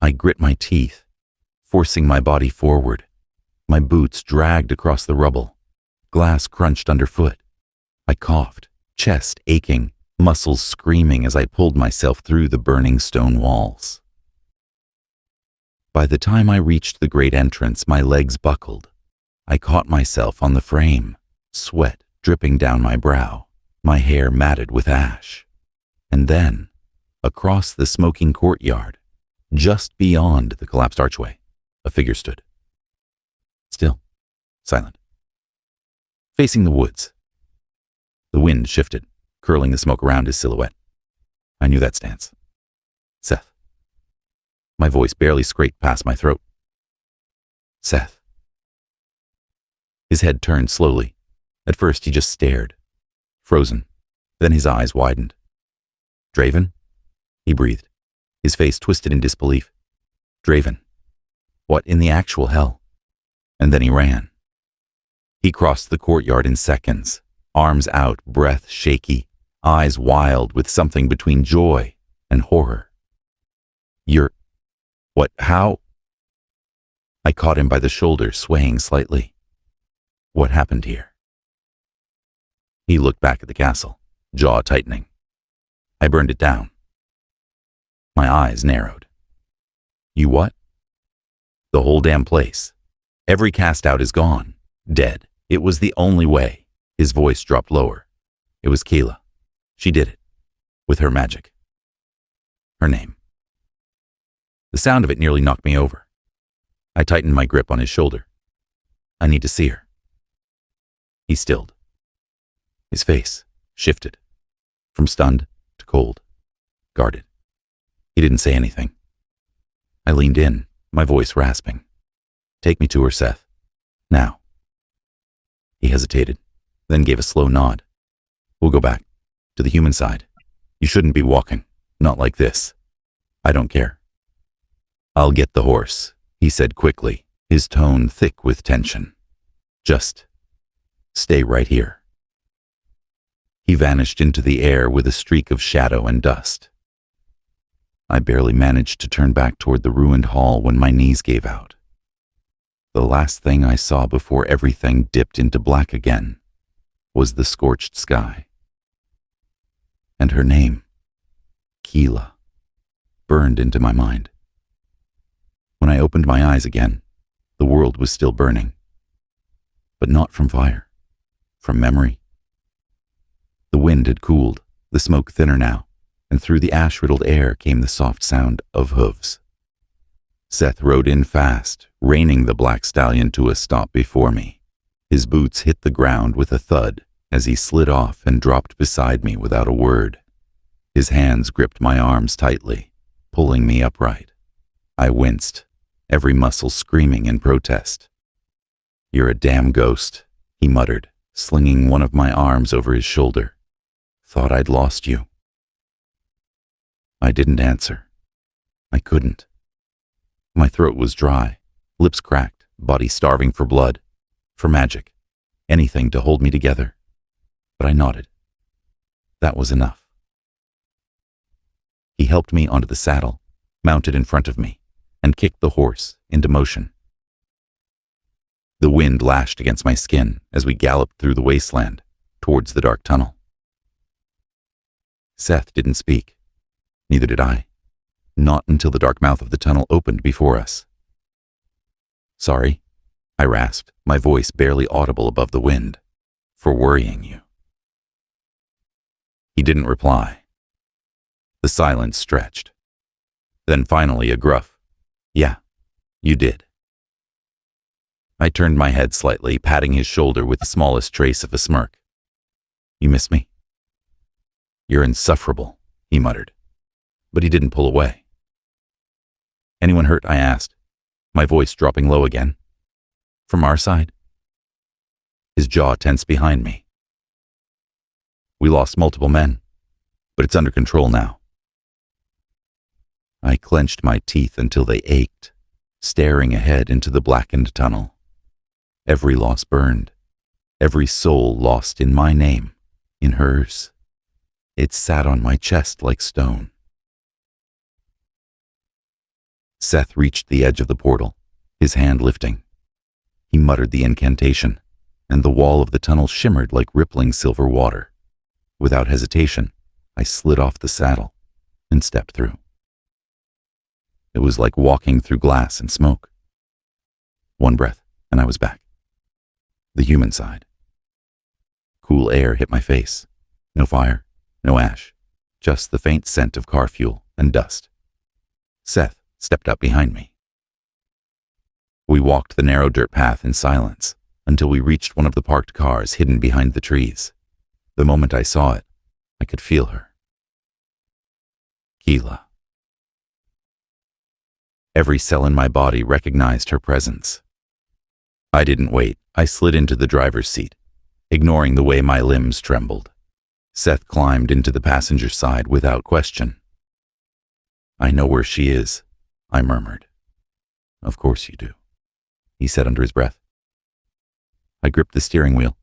D: I grit my teeth, forcing my body forward. My boots dragged across the rubble. Glass crunched underfoot. I coughed, chest aching, muscles screaming as I pulled myself through the burning stone walls. By the time I reached the great entrance, my legs buckled. I caught myself on the frame, sweat dripping down my brow, my hair matted with ash. And then, across the smoking courtyard, just beyond the collapsed archway, a figure stood. Still, silent. Facing the woods. The wind shifted, curling the smoke around his silhouette. I knew that stance. Seth. My voice barely scraped past my throat. Seth. His head turned slowly. At first he just stared, frozen. Then his eyes widened. Draven? He breathed, his face twisted in disbelief. Draven. What in the actual hell? And then he ran. He crossed the courtyard in seconds, arms out, breath shaky, eyes wild with something between joy and horror. You're... What? How? I caught him by the shoulder, swaying slightly. What happened here? He looked back at the castle, jaw tightening. I burned it down. My eyes narrowed. You what? The whole damn place. Every cast out is gone. Dead. It was the only way. His voice dropped lower. It was Kila. She did it. With her magic. Her name. The sound of it nearly knocked me over. I tightened my grip on his shoulder. I need to see her. He stilled. His face shifted. From stunned to cold. Guarded. He didn't say anything. I leaned in, my voice rasping. Take me to her, Seth. Now. He hesitated, then gave a slow nod. We'll go back. To the human side. You shouldn't be walking. Not like this. I don't care. I'll get the horse, he said quickly, his tone thick with tension. Just stay right here. He vanished into the air with a streak of shadow and dust. I barely managed to turn back toward the ruined hall when my knees gave out. The last thing I saw before everything dipped into black again was the scorched sky. And her name, Kila, burned into my mind. When I opened my eyes again, the world was still burning. But not from fire, from memory. The wind had cooled, the smoke thinner now, and through the ash-riddled air came the soft sound of hooves. Seth rode in fast, reining the black stallion to a stop before me. His boots hit the ground with a thud as he slid off and dropped beside me without a word. His hands gripped my arms tightly, pulling me upright. I winced, every muscle screaming in protest. You're a damn ghost, he muttered, slinging one of my arms over his shoulder. Thought I'd lost you. I didn't answer. I couldn't. My throat was dry, lips cracked, body starving for blood, for magic, anything to hold me together. But I nodded. That was enough. He helped me onto the saddle, mounted in front of me, and kicked the horse into motion. The wind lashed against my skin as we galloped through the wasteland, towards the dark tunnel. Seth didn't speak. Neither did I. Not until the dark mouth of the tunnel opened before us. Sorry, I rasped, my voice barely audible above the wind. For worrying you. He didn't reply. The silence stretched. Then finally a gruff, "Yeah, you did." I turned my head slightly, patting his shoulder with the smallest trace of a smirk. "You miss me?" "You're insufferable," he muttered, but he didn't pull away. "Anyone hurt?" I asked, my voice dropping low again. "From our side?" His jaw tensed behind me. "We lost multiple men, but it's under control now." I clenched my teeth until they ached, staring ahead into the blackened tunnel. Every loss burned, every soul lost in my name, in hers. It sat on my chest like stone. Seth reached the edge of the portal, his hand lifting. He muttered the incantation, and the wall of the tunnel shimmered like rippling silver water. Without hesitation, I slid off the saddle and stepped through. It was like walking through glass and smoke. One breath, and I was back. The human side. Cool air hit my face. No fire, no ash, just the faint scent of car fuel and dust. Seth stepped up behind me. We walked the narrow dirt path in silence until we reached one of the parked cars hidden behind the trees. The moment I saw it, I could feel her. Kila. Every cell in my body recognized her presence. I didn't wait. I slid into the driver's seat, ignoring the way my limbs trembled. Seth climbed into the passenger side without question. "I know where she is," I murmured. "Of course you do," he said under his breath. I gripped the steering wheel,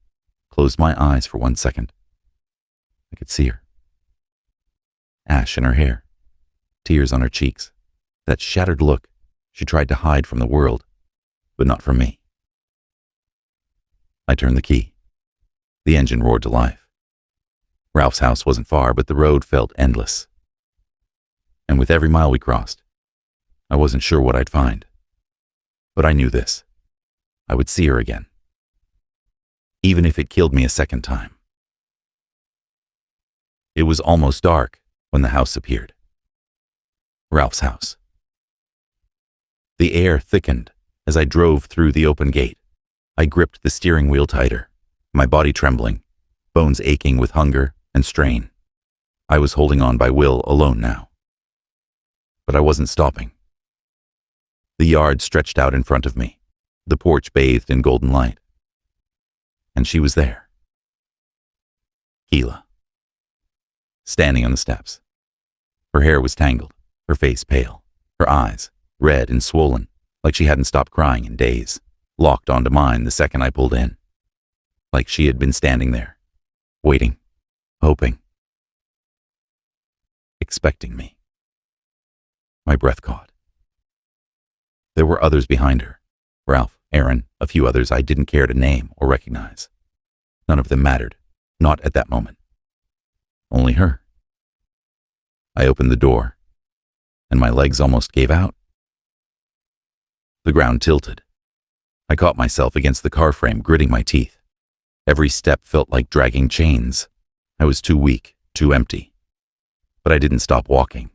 D: closed my eyes for 1 second. I could see her. Ash in her hair, tears on her cheeks, that shattered look she tried to hide from the world, but not from me. I turned the key. The engine roared to life. Ralph's house wasn't far, but the road felt endless. And with every mile we crossed, I wasn't sure what I'd find. But I knew this. I would see her again. Even if it killed me a second time. It was almost dark when the house appeared. Ralph's house. The air thickened as I drove through the open gate. I gripped the steering wheel tighter, my body trembling, bones aching with hunger and strain. I was holding on by will alone now. But I wasn't stopping. The yard stretched out in front of me, the porch bathed in golden light. And she was there. Kila. Standing on the steps. Her hair was tangled, her face pale, her eyes red and swollen, like she hadn't stopped crying in days, locked onto mine the second I pulled in. Like she had been standing there, waiting, hoping, expecting me. My breath caught. There were others behind her. Ralph, Aaron, a few others I didn't care to name or recognize. None of them mattered, not at that moment. Only her. I opened the door, and my legs almost gave out. The ground tilted. I caught myself against the car frame, gritting my teeth. Every step felt like dragging chains. I was too weak, too empty. But I didn't stop walking.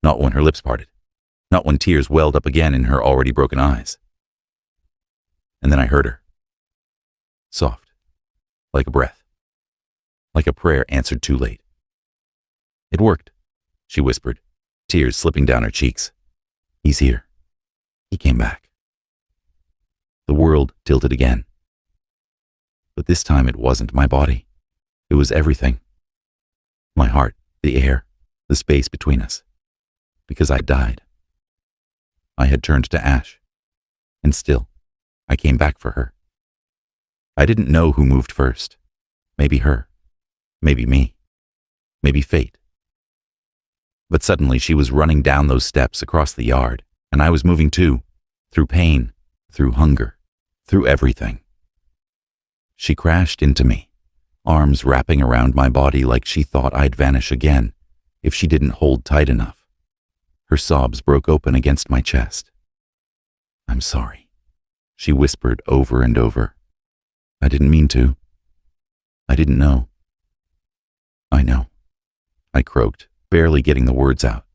D: Not when her lips parted. Not when tears welled up again in her already broken eyes. And then I heard her. Soft, like a breath. Like a prayer answered too late. "It worked," she whispered, tears slipping down her cheeks. "He's here. He came back." The world tilted again. But this time it wasn't my body. It was everything. My heart, the air, the space between us. Because I died. I had turned to ash. And still, I came back for her. I didn't know who moved first. Maybe her. Maybe me. Maybe fate. But suddenly she was running down those steps across the yard, and I was moving too, through pain, through hunger, through everything. She crashed into me, arms wrapping around my body like she thought I'd vanish again if she didn't hold tight enough. Her sobs broke open against my chest. "I'm sorry," she whispered over and over. I didn't mean to. I didn't know. I know, I croaked, barely getting the words out.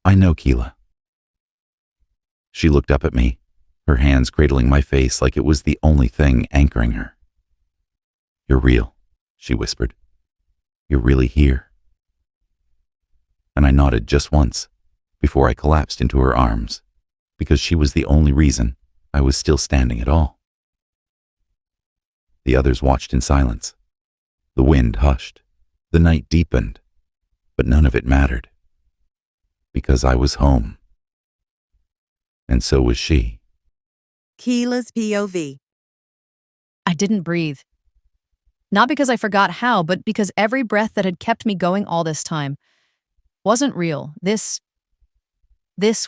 D: I know, Kila. She looked up at me, her hands cradling my face like it was the only thing anchoring her. You're real, she whispered. You're really here. And I nodded just once, before I collapsed into her arms, because she was the only reason I was still standing at all. The others watched in silence. The wind hushed, the night deepened, but none of it mattered. Because I was home. And so was she.
A: Kila's POV.
C: I didn't breathe. Not because I forgot how, but because every breath that had kept me going all this time wasn't real. This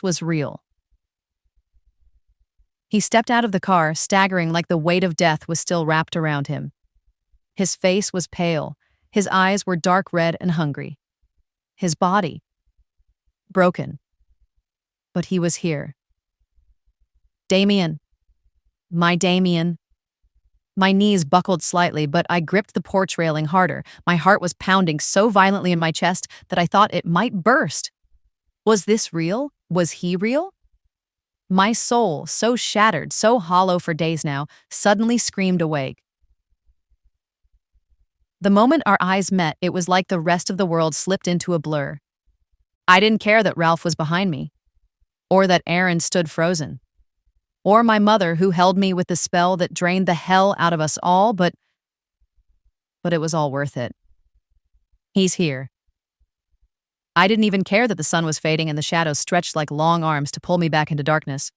C: was real. He stepped out of the car, staggering like the weight of death was still wrapped around him. His face was pale. His eyes were dark red and hungry. His body, broken. But he was here. Damian. My Damian. My knees buckled slightly, but I gripped the porch railing harder. My heart was pounding so violently in my chest that I thought it might burst. Was this real? Was he real? My soul, so shattered, so hollow for days now, suddenly screamed awake. The moment our eyes met, it was like the rest of the world slipped into a blur. I didn't care that Ralph was behind me, or that Aaron stood frozen, or my mother who held me with the spell that drained the hell out of us all, but it was all worth it. He's here. I didn't even care that the sun was fading and the shadows stretched like long arms to pull me back into darkness.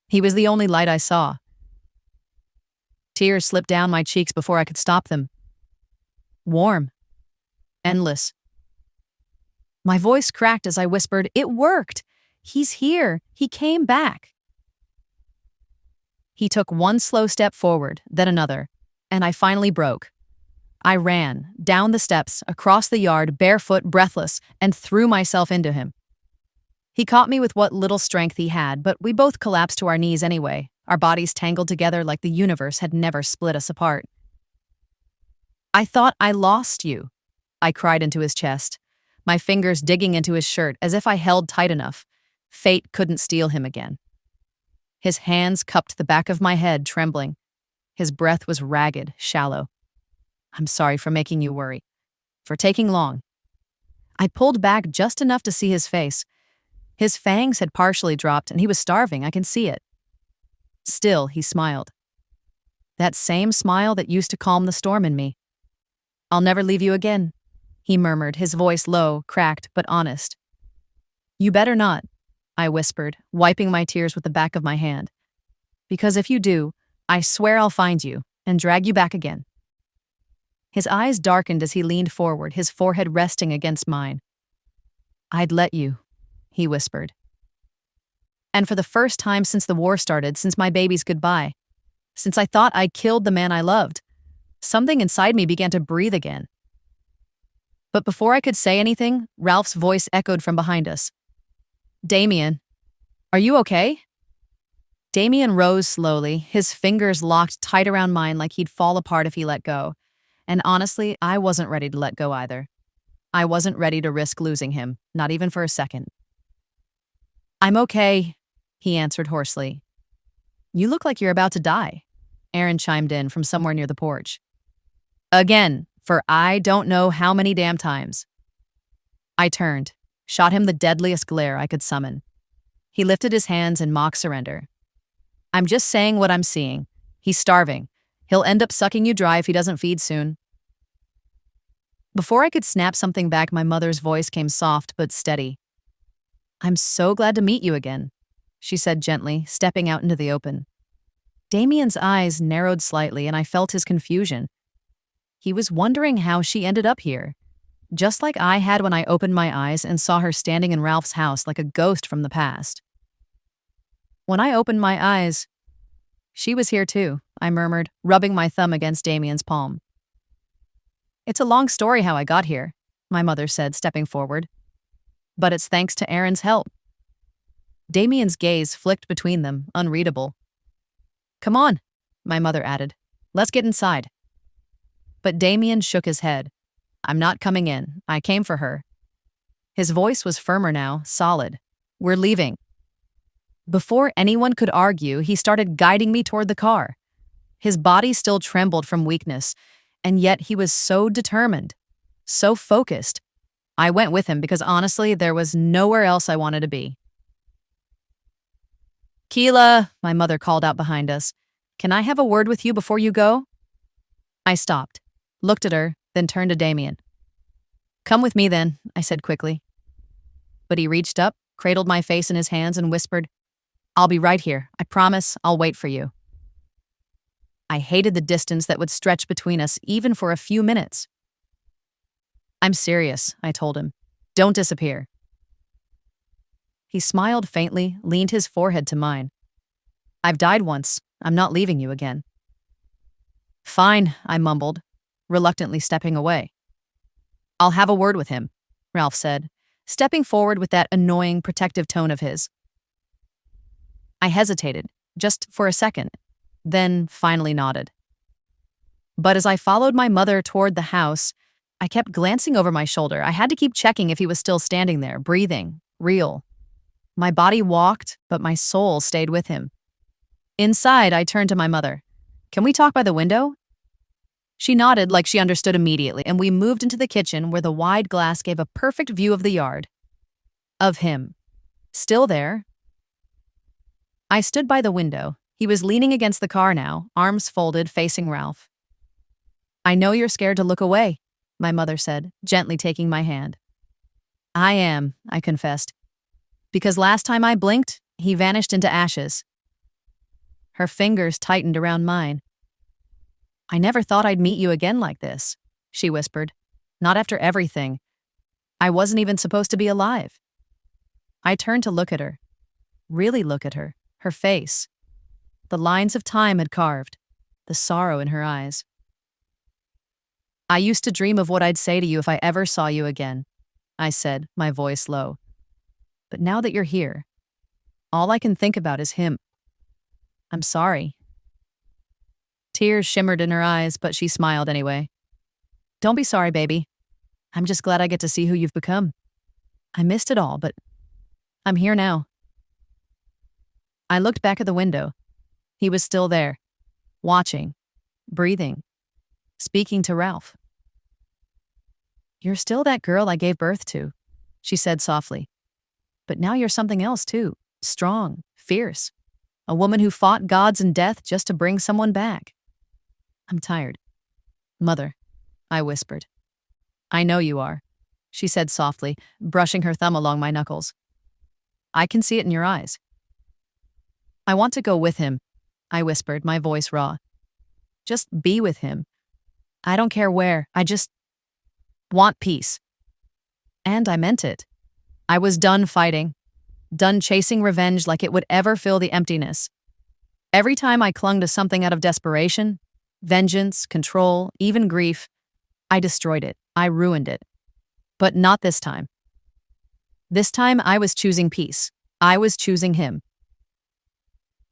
C: He was the only light I saw. Tears slipped down my cheeks before I could stop them. Warm. Endless. My voice cracked as I whispered, "It worked! He's here! He came back!" He took one slow step forward, then another, and I finally broke. I ran, down the steps, across the yard, barefoot, breathless, and threw myself into him. He caught me with what little strength he had, but we both collapsed to our knees anyway, our bodies tangled together like the universe had never split us apart. "I thought I lost you," I cried into his chest, my fingers digging into his shirt as if I held tight enough. Fate couldn't steal him again. His hands cupped the back of my head, trembling. His breath was ragged, shallow. "I'm sorry for making you worry. For taking long." I pulled back just enough to see his face. His fangs had partially dropped, and he was starving, I can see it. Still, he smiled. That same smile that used to calm the storm in me. "I'll never leave you again," he murmured, his voice low, cracked, but honest. "You better not," I whispered, wiping my tears with the back of my hand. "Because if you do, I swear I'll find you and drag you back again." His eyes darkened as he leaned forward, his forehead resting against mine. "I'd let you," he whispered. And for the first time since the war started, since my baby's goodbye, since I thought I'd killed the man I loved, something inside me began to breathe again. But before I could say anything, Ralph's voice echoed from behind us. "Damian, are you okay?" Damian rose slowly, his fingers locked tight around mine like he'd fall apart if he let go. And honestly, I wasn't ready to let go either. I wasn't ready to risk losing him, not even for a second. "I'm okay," he answered hoarsely. "You look like you're about to die," Aaron chimed in from somewhere near the porch. "Again, for I don't know how many damn times." I turned, shot him the deadliest glare I could summon. He lifted his hands in mock surrender. "I'm just saying what I'm seeing. He's starving. He'll end up sucking you dry if he doesn't feed soon." Before I could snap something back, my mother's voice came soft but steady. "I'm so glad to meet you again," she said gently, stepping out into the open. Damian's eyes narrowed slightly, and I felt his confusion. He was wondering how she ended up here, just like I had when I opened my eyes and saw her standing in Ralph's house like a ghost from the past. When I opened my eyes, she was here too, I murmured, rubbing my thumb against Damian's palm. "It's a long story how I got here," my mother said, stepping forward. "But it's thanks to Aaron's help." Damian's gaze flicked between them, unreadable. "Come on," my mother added. "Let's get inside." But Damian shook his head. "I'm not coming in. I came for her." His voice was firmer now, solid. "We're leaving." Before anyone could argue, he started guiding me toward the car. His body still trembled from weakness, and yet he was so determined, so focused. I went with him because honestly, there was nowhere else I wanted to be. "Kila," my mother called out behind us. "Can I have a word with you before you go?" I stopped, looked at her, then turned to Damian. "Come with me then," I said quickly. But he reached up, cradled my face in his hands, and whispered, "I'll be right here. I promise I'll wait for you." I hated the distance that would stretch between us even for a few minutes. "I'm serious," I told him. "Don't disappear." He smiled faintly, leaned his forehead to mine. "I've died once. I'm not leaving you again." "Fine," I mumbled, reluctantly stepping away. "I'll have a word with him," Ralph said, stepping forward with that annoying, protective tone of his. I hesitated, just for a second, then finally nodded. But as I followed my mother toward the house, I kept glancing over my shoulder. I had to keep checking if he was still standing there, breathing, real. My body walked, but my soul stayed with him. Inside, I turned to my mother. "Can we talk by the window?" She nodded like she understood immediately, and we moved into the kitchen where the wide glass gave a perfect view of the yard. Of him. Still there. I stood by the window. He was leaning against the car now, arms folded, facing Ralph. "I know you're scared to look away," my mother said, gently taking my hand. "I am," I confessed. "Because last time I blinked, he vanished into ashes." Her fingers tightened around mine. "I never thought I'd meet you again like this," she whispered. "Not after everything. I wasn't even supposed to be alive." I turned to look at her. Really look at her. Her face. The lines of time had carved. The sorrow in her eyes. "I used to dream of what I'd say to you if I ever saw you again," I said, my voice low. "But now that you're here, all I can think about is him. I'm sorry." Tears shimmered in her eyes, but she smiled anyway. "Don't be sorry, baby. I'm just glad I get to see who you've become. I missed it all, but I'm here now." I looked back at the window. He was still there, watching, breathing, speaking to Ralph. "You're still that girl I gave birth to," she said softly. "But now you're something else too, strong, fierce. A woman who fought gods and death just to bring someone back." "I'm tired." "Mother," I whispered. "I know you are," she said softly, brushing her thumb along my knuckles. "I can see it in your eyes." "I want to go with him," I whispered, my voice raw. "Just be with him. I don't care where. I just want peace." And I meant it. I was done fighting, done chasing revenge like it would ever fill the emptiness. Every time I clung to something out of desperation, vengeance, control, even grief, I destroyed it. I ruined it. But not this time. This time I was choosing peace. I was choosing him.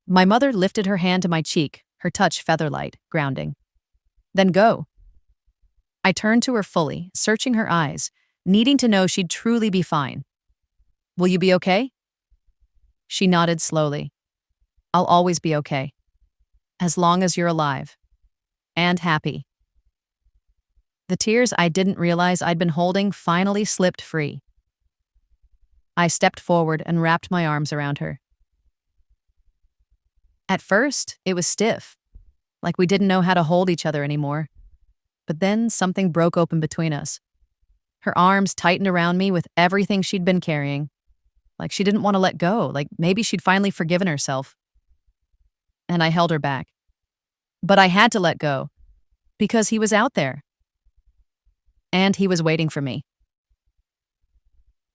C: My mother lifted her hand to my cheek, her touch feather-light, grounding. "Then go." I turned to her fully, searching her eyes, needing to know she'd truly be fine. "Will you be okay?" She nodded slowly. "I'll always be okay. As long as you're alive. And happy." The tears I didn't realize I'd been holding finally slipped free. I stepped forward and wrapped my arms around her. At first, it was stiff, like we didn't know how to hold each other anymore. But then something broke open between us. Her arms tightened around me with everything she'd been carrying, like she didn't want to let go, like maybe she'd finally forgiven herself. And I held her back. But I had to let go, because he was out there. And he was waiting for me.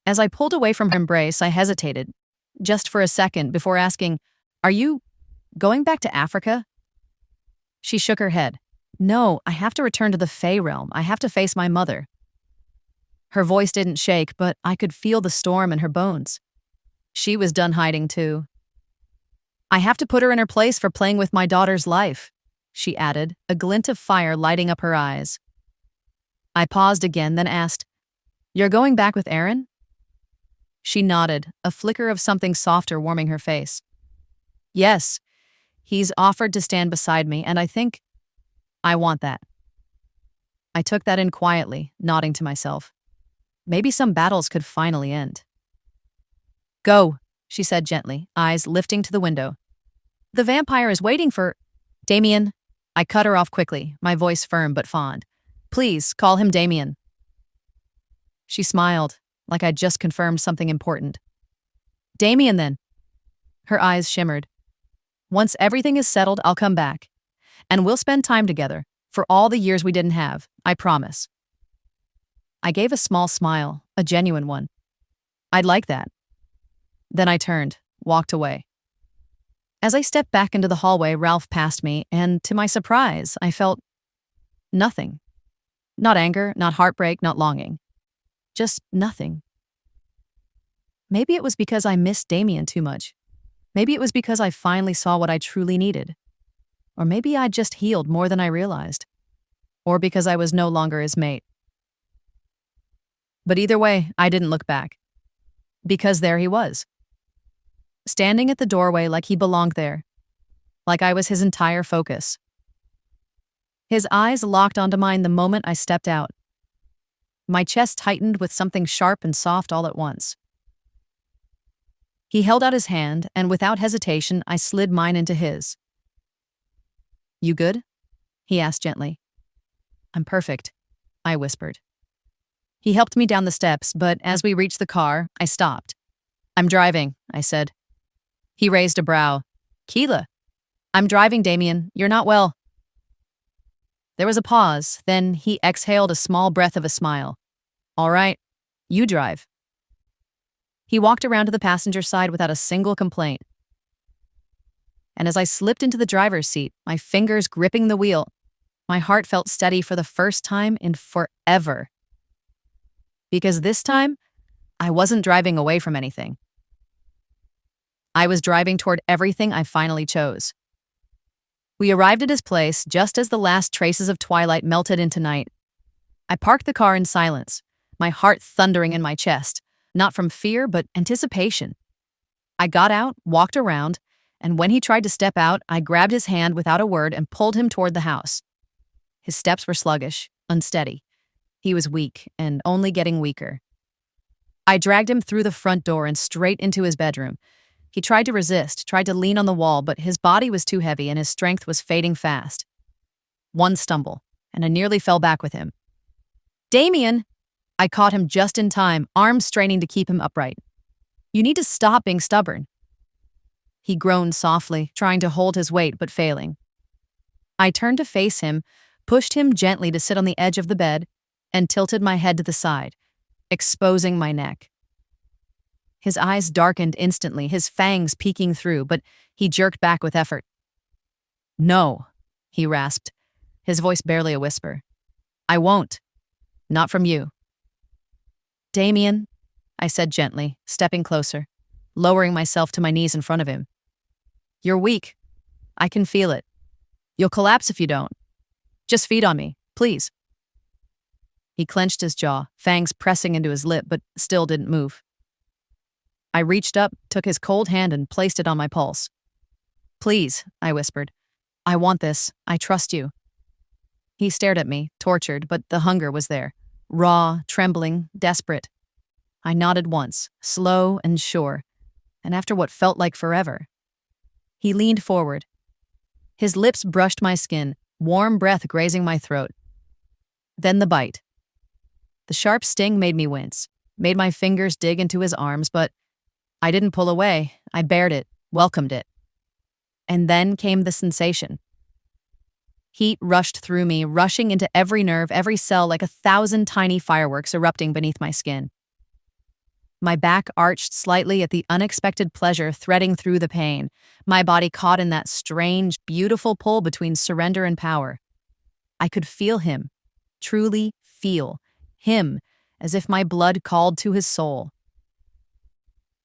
C: As I pulled away from her embrace, I hesitated, just for a second, before asking, "Are you going back to Africa?" She shook her head. "No, I have to return to the Fey realm. I have to face my mother." Her voice didn't shake, but I could feel the storm in her bones. She was done hiding too. I have to put her in her place for playing with my daughter's life, she added, a glint of fire lighting up her eyes. I paused again, then asked, You're going back with Aaron? She nodded, a flicker of something softer warming her face. Yes, he's offered to stand beside me, and I think I want that. I took that in quietly, nodding to myself. Maybe some battles could finally end. Go, she said gently, eyes lifting to the window. The vampire is waiting for... Damien. I cut her off quickly, my voice firm but fond. Please, call him Damien. She smiled, like I'd just confirmed something important. Damien, then. Her eyes shimmered. Once everything is settled, I'll come back. And we'll spend time together, for all the years we didn't have, I promise. I gave a small smile, a genuine one. I'd like that. Then I turned, walked away. As I stepped back into the hallway, Ralph passed me, and to my surprise, I felt nothing. Not anger, not heartbreak, not longing. Just nothing. Maybe it was because I missed Damien too much. Maybe it was because I finally saw what I truly needed. Or maybe I'd just healed more than I realized. Or because I was no longer his mate. But either way, I didn't look back. Because there he was. Standing at the doorway like he belonged there. Like I was his entire focus. His eyes locked onto mine the moment I stepped out. My chest tightened with something sharp and soft all at once. He held out his hand, and without hesitation, I slid mine into his. You good? He asked gently. I'm perfect, I whispered. He helped me down the steps, but as we reached the car, I stopped. I'm driving, I said. He raised a brow. Kila. I'm driving, Damien. You're not well. There was a pause, then he exhaled a small breath of a smile. All right, you drive. He walked around to the passenger side without a single complaint. And as I slipped into the driver's seat, my fingers gripping the wheel, my heart felt steady for the first time in forever. Because this time, I wasn't driving away from anything. I was driving toward everything I finally chose. We arrived at his place just as the last traces of twilight melted into night. I parked the car in silence, my heart thundering in my chest, not from fear but anticipation. I got out, walked around, and when he tried to step out, I grabbed his hand without a word and pulled him toward the house. His steps were sluggish, unsteady. He was weak and only getting weaker. I dragged him through the front door and straight into his bedroom. He tried to resist, tried to lean on the wall, but his body was too heavy and his strength was fading fast. One stumble, and I nearly fell back with him. Damien! I caught him just in time, arms straining to keep him upright. You need to stop being stubborn. He groaned softly, trying to hold his weight but failing. I turned to face him, pushed him gently to sit on the edge of the bed, and tilted my head to the side, exposing my neck. His eyes darkened instantly, his fangs peeking through, but he jerked back with effort. No, he rasped, his voice barely a whisper. I won't. Not from you. Damien, I said gently, stepping closer, lowering myself to my knees in front of him. You're weak. I can feel it. You'll collapse if you don't. Just feed on me, please. He clenched his jaw, fangs pressing into his lip, but still didn't move. I reached up, took his cold hand, and placed it on my pulse. Please, I whispered. I want this. I trust you. He stared at me, tortured, but the hunger was there. Raw, trembling, desperate. I nodded once, slow and sure, and after what felt like forever. He leaned forward. His lips brushed my skin, warm breath grazing my throat. Then the bite. The sharp sting made me wince, made my fingers dig into his arms, but I didn't pull away. I bared it, welcomed it. And then came the sensation. Heat rushed through me, rushing into every nerve, every cell like 1,000 tiny fireworks erupting beneath my skin. My back arched slightly at the unexpected pleasure threading through the pain, my body caught in that strange, beautiful pull between surrender and power. I could feel him, truly feel him, as if my blood called to his soul.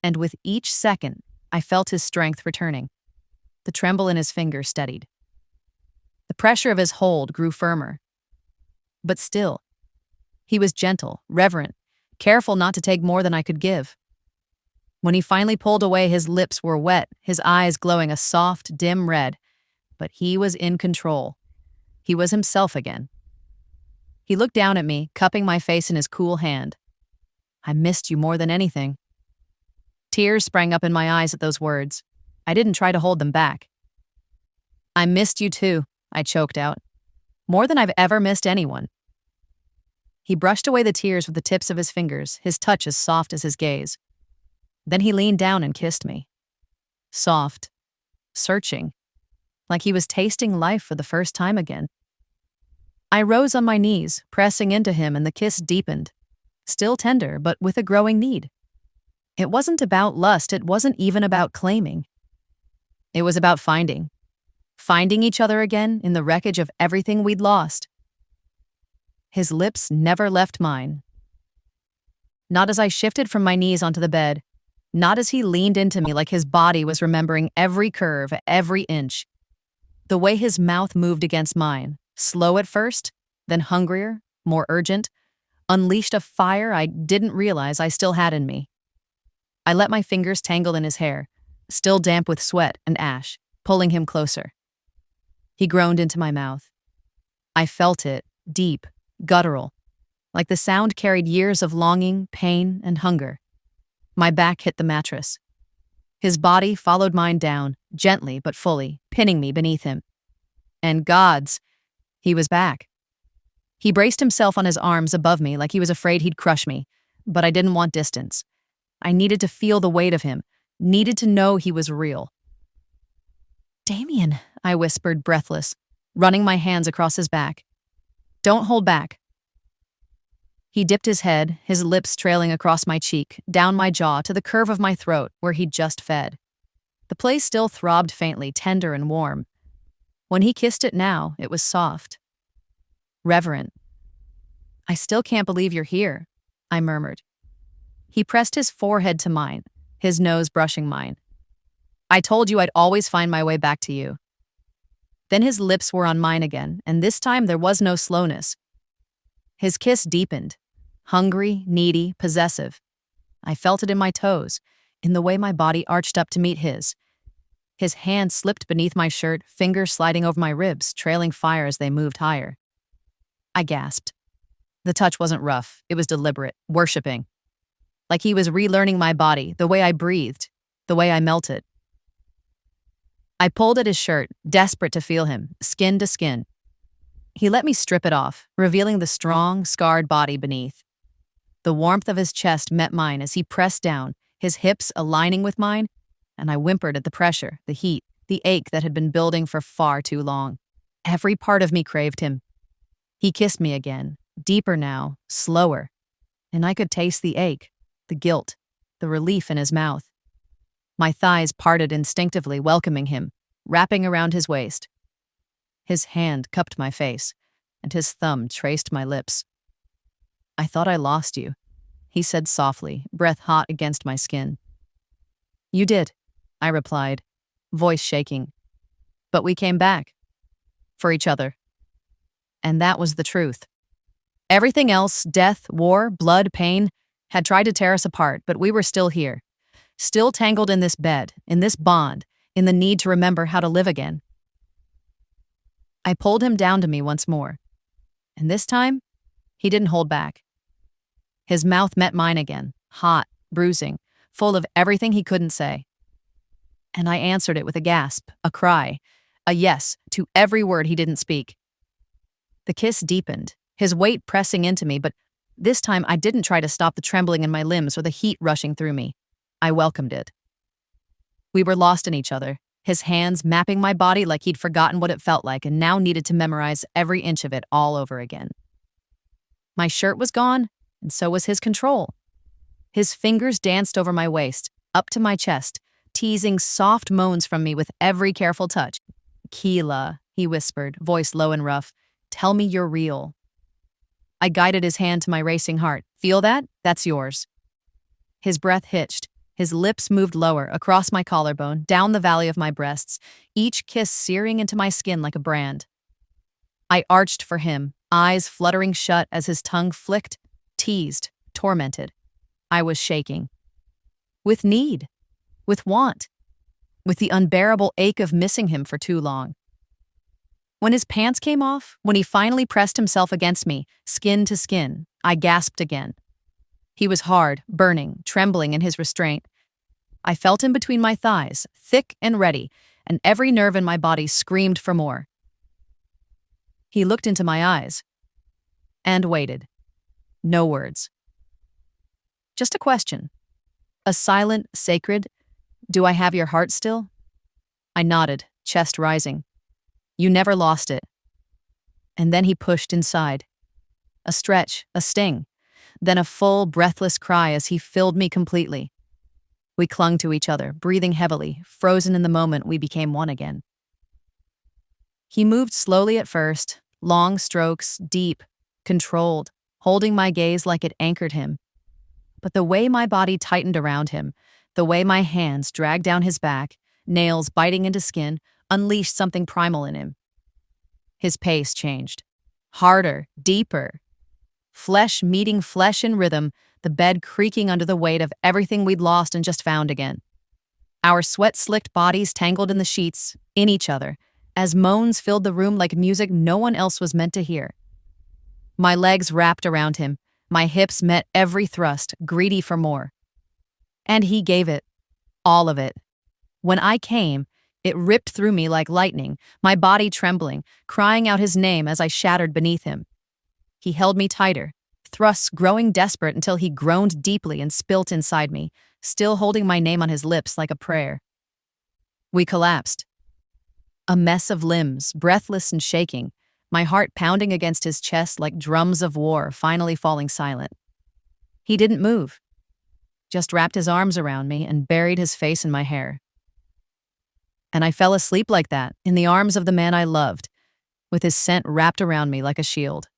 C: And with each second, I felt his strength returning. The tremble in his fingers steadied. The pressure of his hold grew firmer. But still, he was gentle, reverent, careful not to take more than I could give. When he finally pulled away, his lips were wet, his eyes glowing a soft, dim red. But he was in control. He was himself again. He looked down at me, cupping my face in his cool hand. I missed you more than anything. Tears sprang up in my eyes at those words. I didn't try to hold them back. I missed you too, I choked out. More than I've ever missed anyone. He brushed away the tears with the tips of his fingers, his touch as soft as his gaze. Then he leaned down and kissed me. Soft, searching, like he was tasting life for the first time again. I rose on my knees, pressing into him, and the kiss deepened. Still tender, but with a growing need. It wasn't about lust, it wasn't even about claiming. It was about finding each other again in the wreckage of everything we'd lost. His lips never left mine. Not as I shifted from my knees onto the bed, not as he leaned into me like his body was remembering every curve, every inch. The way his mouth moved against mine, slow at first, then hungrier, more urgent, unleashed a fire I didn't realize I still had in me. I let my fingers tangle in his hair, still damp with sweat and ash, pulling him closer. He groaned into my mouth. I felt it, deep, guttural, like the sound carried years of longing, pain, and hunger. My back hit the mattress. His body followed mine down, gently but fully, pinning me beneath him. And gods, he was back. He braced himself on his arms above me like he was afraid he'd crush me, but I didn't want distance. I needed to feel the weight of him, needed to know he was real. Damien, I whispered, breathless, running my hands across his back. Don't hold back. He dipped his head, his lips trailing across my cheek, down my jaw to the curve of my throat where he'd just fed. The place still throbbed faintly, tender and warm. When he kissed it now, it was soft. Reverent. I still can't believe you're here, I murmured. He pressed his forehead to mine, his nose brushing mine. I told you I'd always find my way back to you. Then his lips were on mine again, and this time there was no slowness. His kiss deepened, hungry, needy, possessive. I felt it in my toes, in the way my body arched up to meet his. His hand slipped beneath my shirt, fingers sliding over my ribs, trailing fire as they moved higher. I gasped. The touch wasn't rough, it was deliberate, worshipping. Like he was relearning my body, the way I breathed, the way I melted. I pulled at his shirt, desperate to feel him, skin to skin. He let me strip it off, revealing the strong, scarred body beneath. The warmth of his chest met mine as he pressed down, his hips aligning with mine, and I whimpered at the pressure, the heat, the ache that had been building for far too long. Every part of me craved him. He kissed me again, deeper now, slower, and I could taste the ache, the guilt, the relief in his mouth. My thighs parted instinctively, welcoming him, wrapping around his waist. His hand cupped my face, and his thumb traced my lips. I thought I lost you, he said softly, breath hot against my skin. You did, I replied, voice shaking. But we came back. For each other. And that was the truth. Everything else, death, war, blood, pain, had tried to tear us apart, but we were still here. Still tangled in this bed, in this bond, in the need to remember how to live again. I pulled him down to me once more. And this time, he didn't hold back. His mouth met mine again, hot, bruising, full of everything he couldn't say. And I answered it with a gasp, a cry, a yes to every word he didn't speak. The kiss deepened, his weight pressing into me, but this time I didn't try to stop the trembling in my limbs or the heat rushing through me. I welcomed it. We were lost in each other, his hands mapping my body like he'd forgotten what it felt like and now needed to memorize every inch of it all over again. My shirt was gone, and so was his control. His fingers danced over my waist, up to my chest, teasing soft moans from me with every careful touch. Kila, he whispered, voice low and rough, tell me you're real. I guided his hand to my racing heart. Feel that? That's yours. His breath hitched, His lips moved lower, across my collarbone, down the valley of my breasts, each kiss searing into my skin like a brand. I arched for him, eyes fluttering shut as his tongue flicked, teased, tormented. I was shaking. With need. With want. With the unbearable ache of missing him for too long. When his pants came off, when he finally pressed himself against me, skin to skin, I gasped again. He was hard, burning, trembling in his restraint. I felt him between my thighs, thick and ready, and every nerve in my body screamed for more. He looked into my eyes and waited. No words. Just a question. A silent, sacred, "Do I have your heart still?" I nodded, chest rising. "You never lost it." And then he pushed inside. A stretch, a sting, then a full, breathless cry as he filled me completely. We clung to each other, breathing heavily, frozen in the moment we became one again. He moved slowly at first, long strokes, deep, controlled, holding my gaze like it anchored him. But the way my body tightened around him, the way my hands dragged down his back, nails biting into skin, unleashed something primal in him. His pace changed. Harder, deeper. Flesh meeting flesh in rhythm, the bed creaking under the weight of everything we'd lost and just found again. Our sweat-slicked bodies tangled in the sheets, in each other, as moans filled the room like music no one else was meant to hear. My legs wrapped around him, my hips met every thrust, greedy for more. And he gave it. All of it. When I came, it ripped through me like lightning, my body trembling, crying out his name as I shattered beneath him. He held me tighter, thrusts growing desperate until he groaned deeply and spilt inside me, still holding my name on his lips like a prayer. We collapsed. A mess of limbs, breathless and shaking, my heart pounding against his chest like drums of war, finally falling silent. He didn't move, just wrapped his arms around me and buried his face in my hair. And I fell asleep like that, in the arms of the man I loved, with his scent wrapped around me like a shield.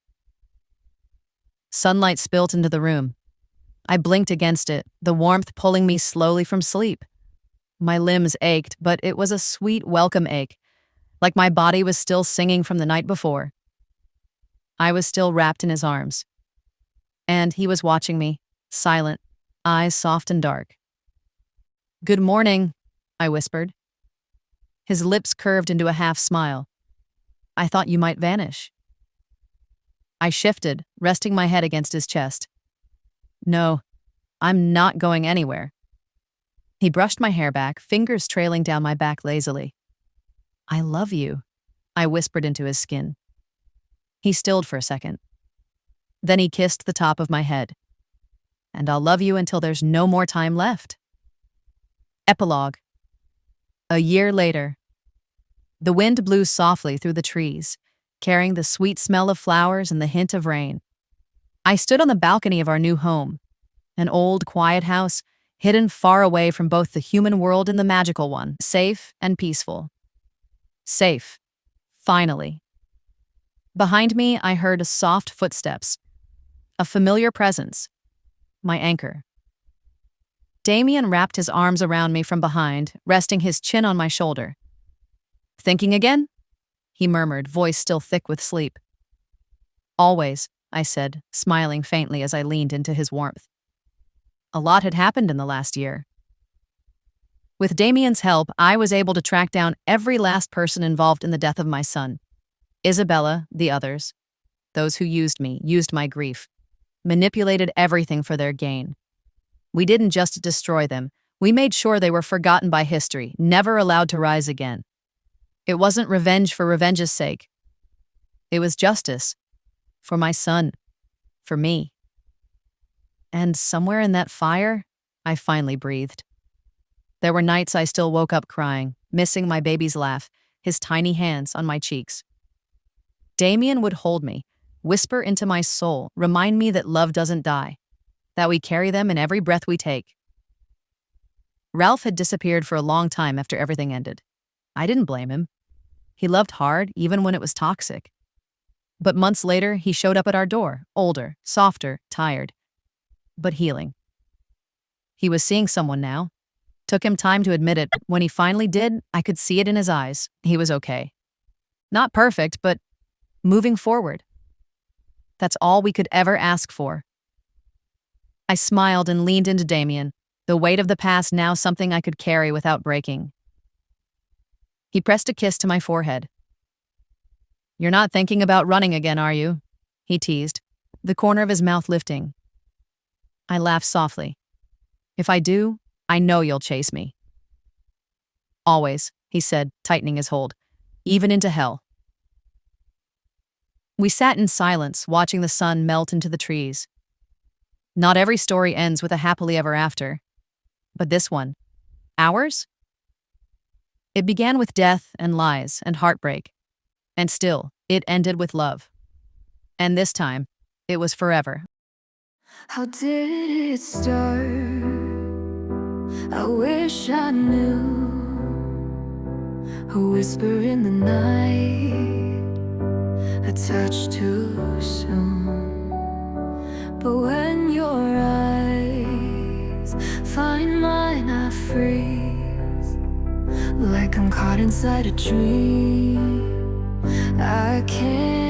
C: Sunlight spilt into the room. I blinked against it, the warmth pulling me slowly from sleep. My limbs ached, but it was a sweet, welcome ache, like my body was still singing from the night before. I was still wrapped in his arms. And he was watching me, silent, eyes soft and dark. "Good morning," I whispered. His lips curved into a half smile. "I thought you might vanish." I shifted, resting my head against his chest. "No, I'm not going anywhere." He brushed my hair back, fingers trailing down my back lazily. "I love you," I whispered into his skin. He stilled for a second. Then he kissed the top of my head. "And I'll love you until there's no more time left." Epilogue. A year later. The wind blew softly through the trees, carrying the sweet smell of flowers and the hint of rain. I stood on the balcony of our new home, an old, quiet house, hidden far away from both the human world and the magical one, safe and peaceful. Safe. Finally. Behind me, I heard soft footsteps. A familiar presence. My anchor. Damian wrapped his arms around me from behind, resting his chin on my shoulder. "Thinking again?" he murmured, voice still thick with sleep. "Always," I said, smiling faintly as I leaned into his warmth. A lot had happened in the last year. With Damian's help, I was able to track down every last person involved in the death of my son. Isabella, the others. Those who used me, used my grief. Manipulated everything for their gain. We didn't just destroy them. We made sure they were forgotten by history, never allowed to rise again. It wasn't revenge for revenge's sake. It was justice. For my son. For me. And somewhere in that fire, I finally breathed. There were nights I still woke up crying, missing my baby's laugh, his tiny hands on my cheeks. Damian would hold me, whisper into my soul, remind me that love doesn't die, that we carry them in every breath we take. Ralph had disappeared for a long time after everything ended. I didn't blame him. He loved hard, even when it was toxic. But months later, he showed up at our door, older, softer, tired, but healing. He was seeing someone now, Took him time to admit it. When he finally did, I could see it in his eyes. He was okay. Not perfect, but moving forward. That's all we could ever ask for. I smiled and leaned into Damian, the weight of the past now something I could carry without breaking. He pressed a kiss to my forehead. "You're not thinking about running again, are you?" he teased, the corner of his mouth lifting. I laughed softly. "If I do, I know you'll chase me." "Always," he said, tightening his hold, "even into hell." We sat in silence, watching the sun melt into the trees. Not every story ends with a happily ever after. But this one, ours? It began with death and lies and heartbreak. And still, it ended with love. And this time, it was forever.
E: How did it start? I wish I knew. A whisper in the night, a touch too soon. But when your eyes find mine, I freeze, like I'm caught inside a dream. I can't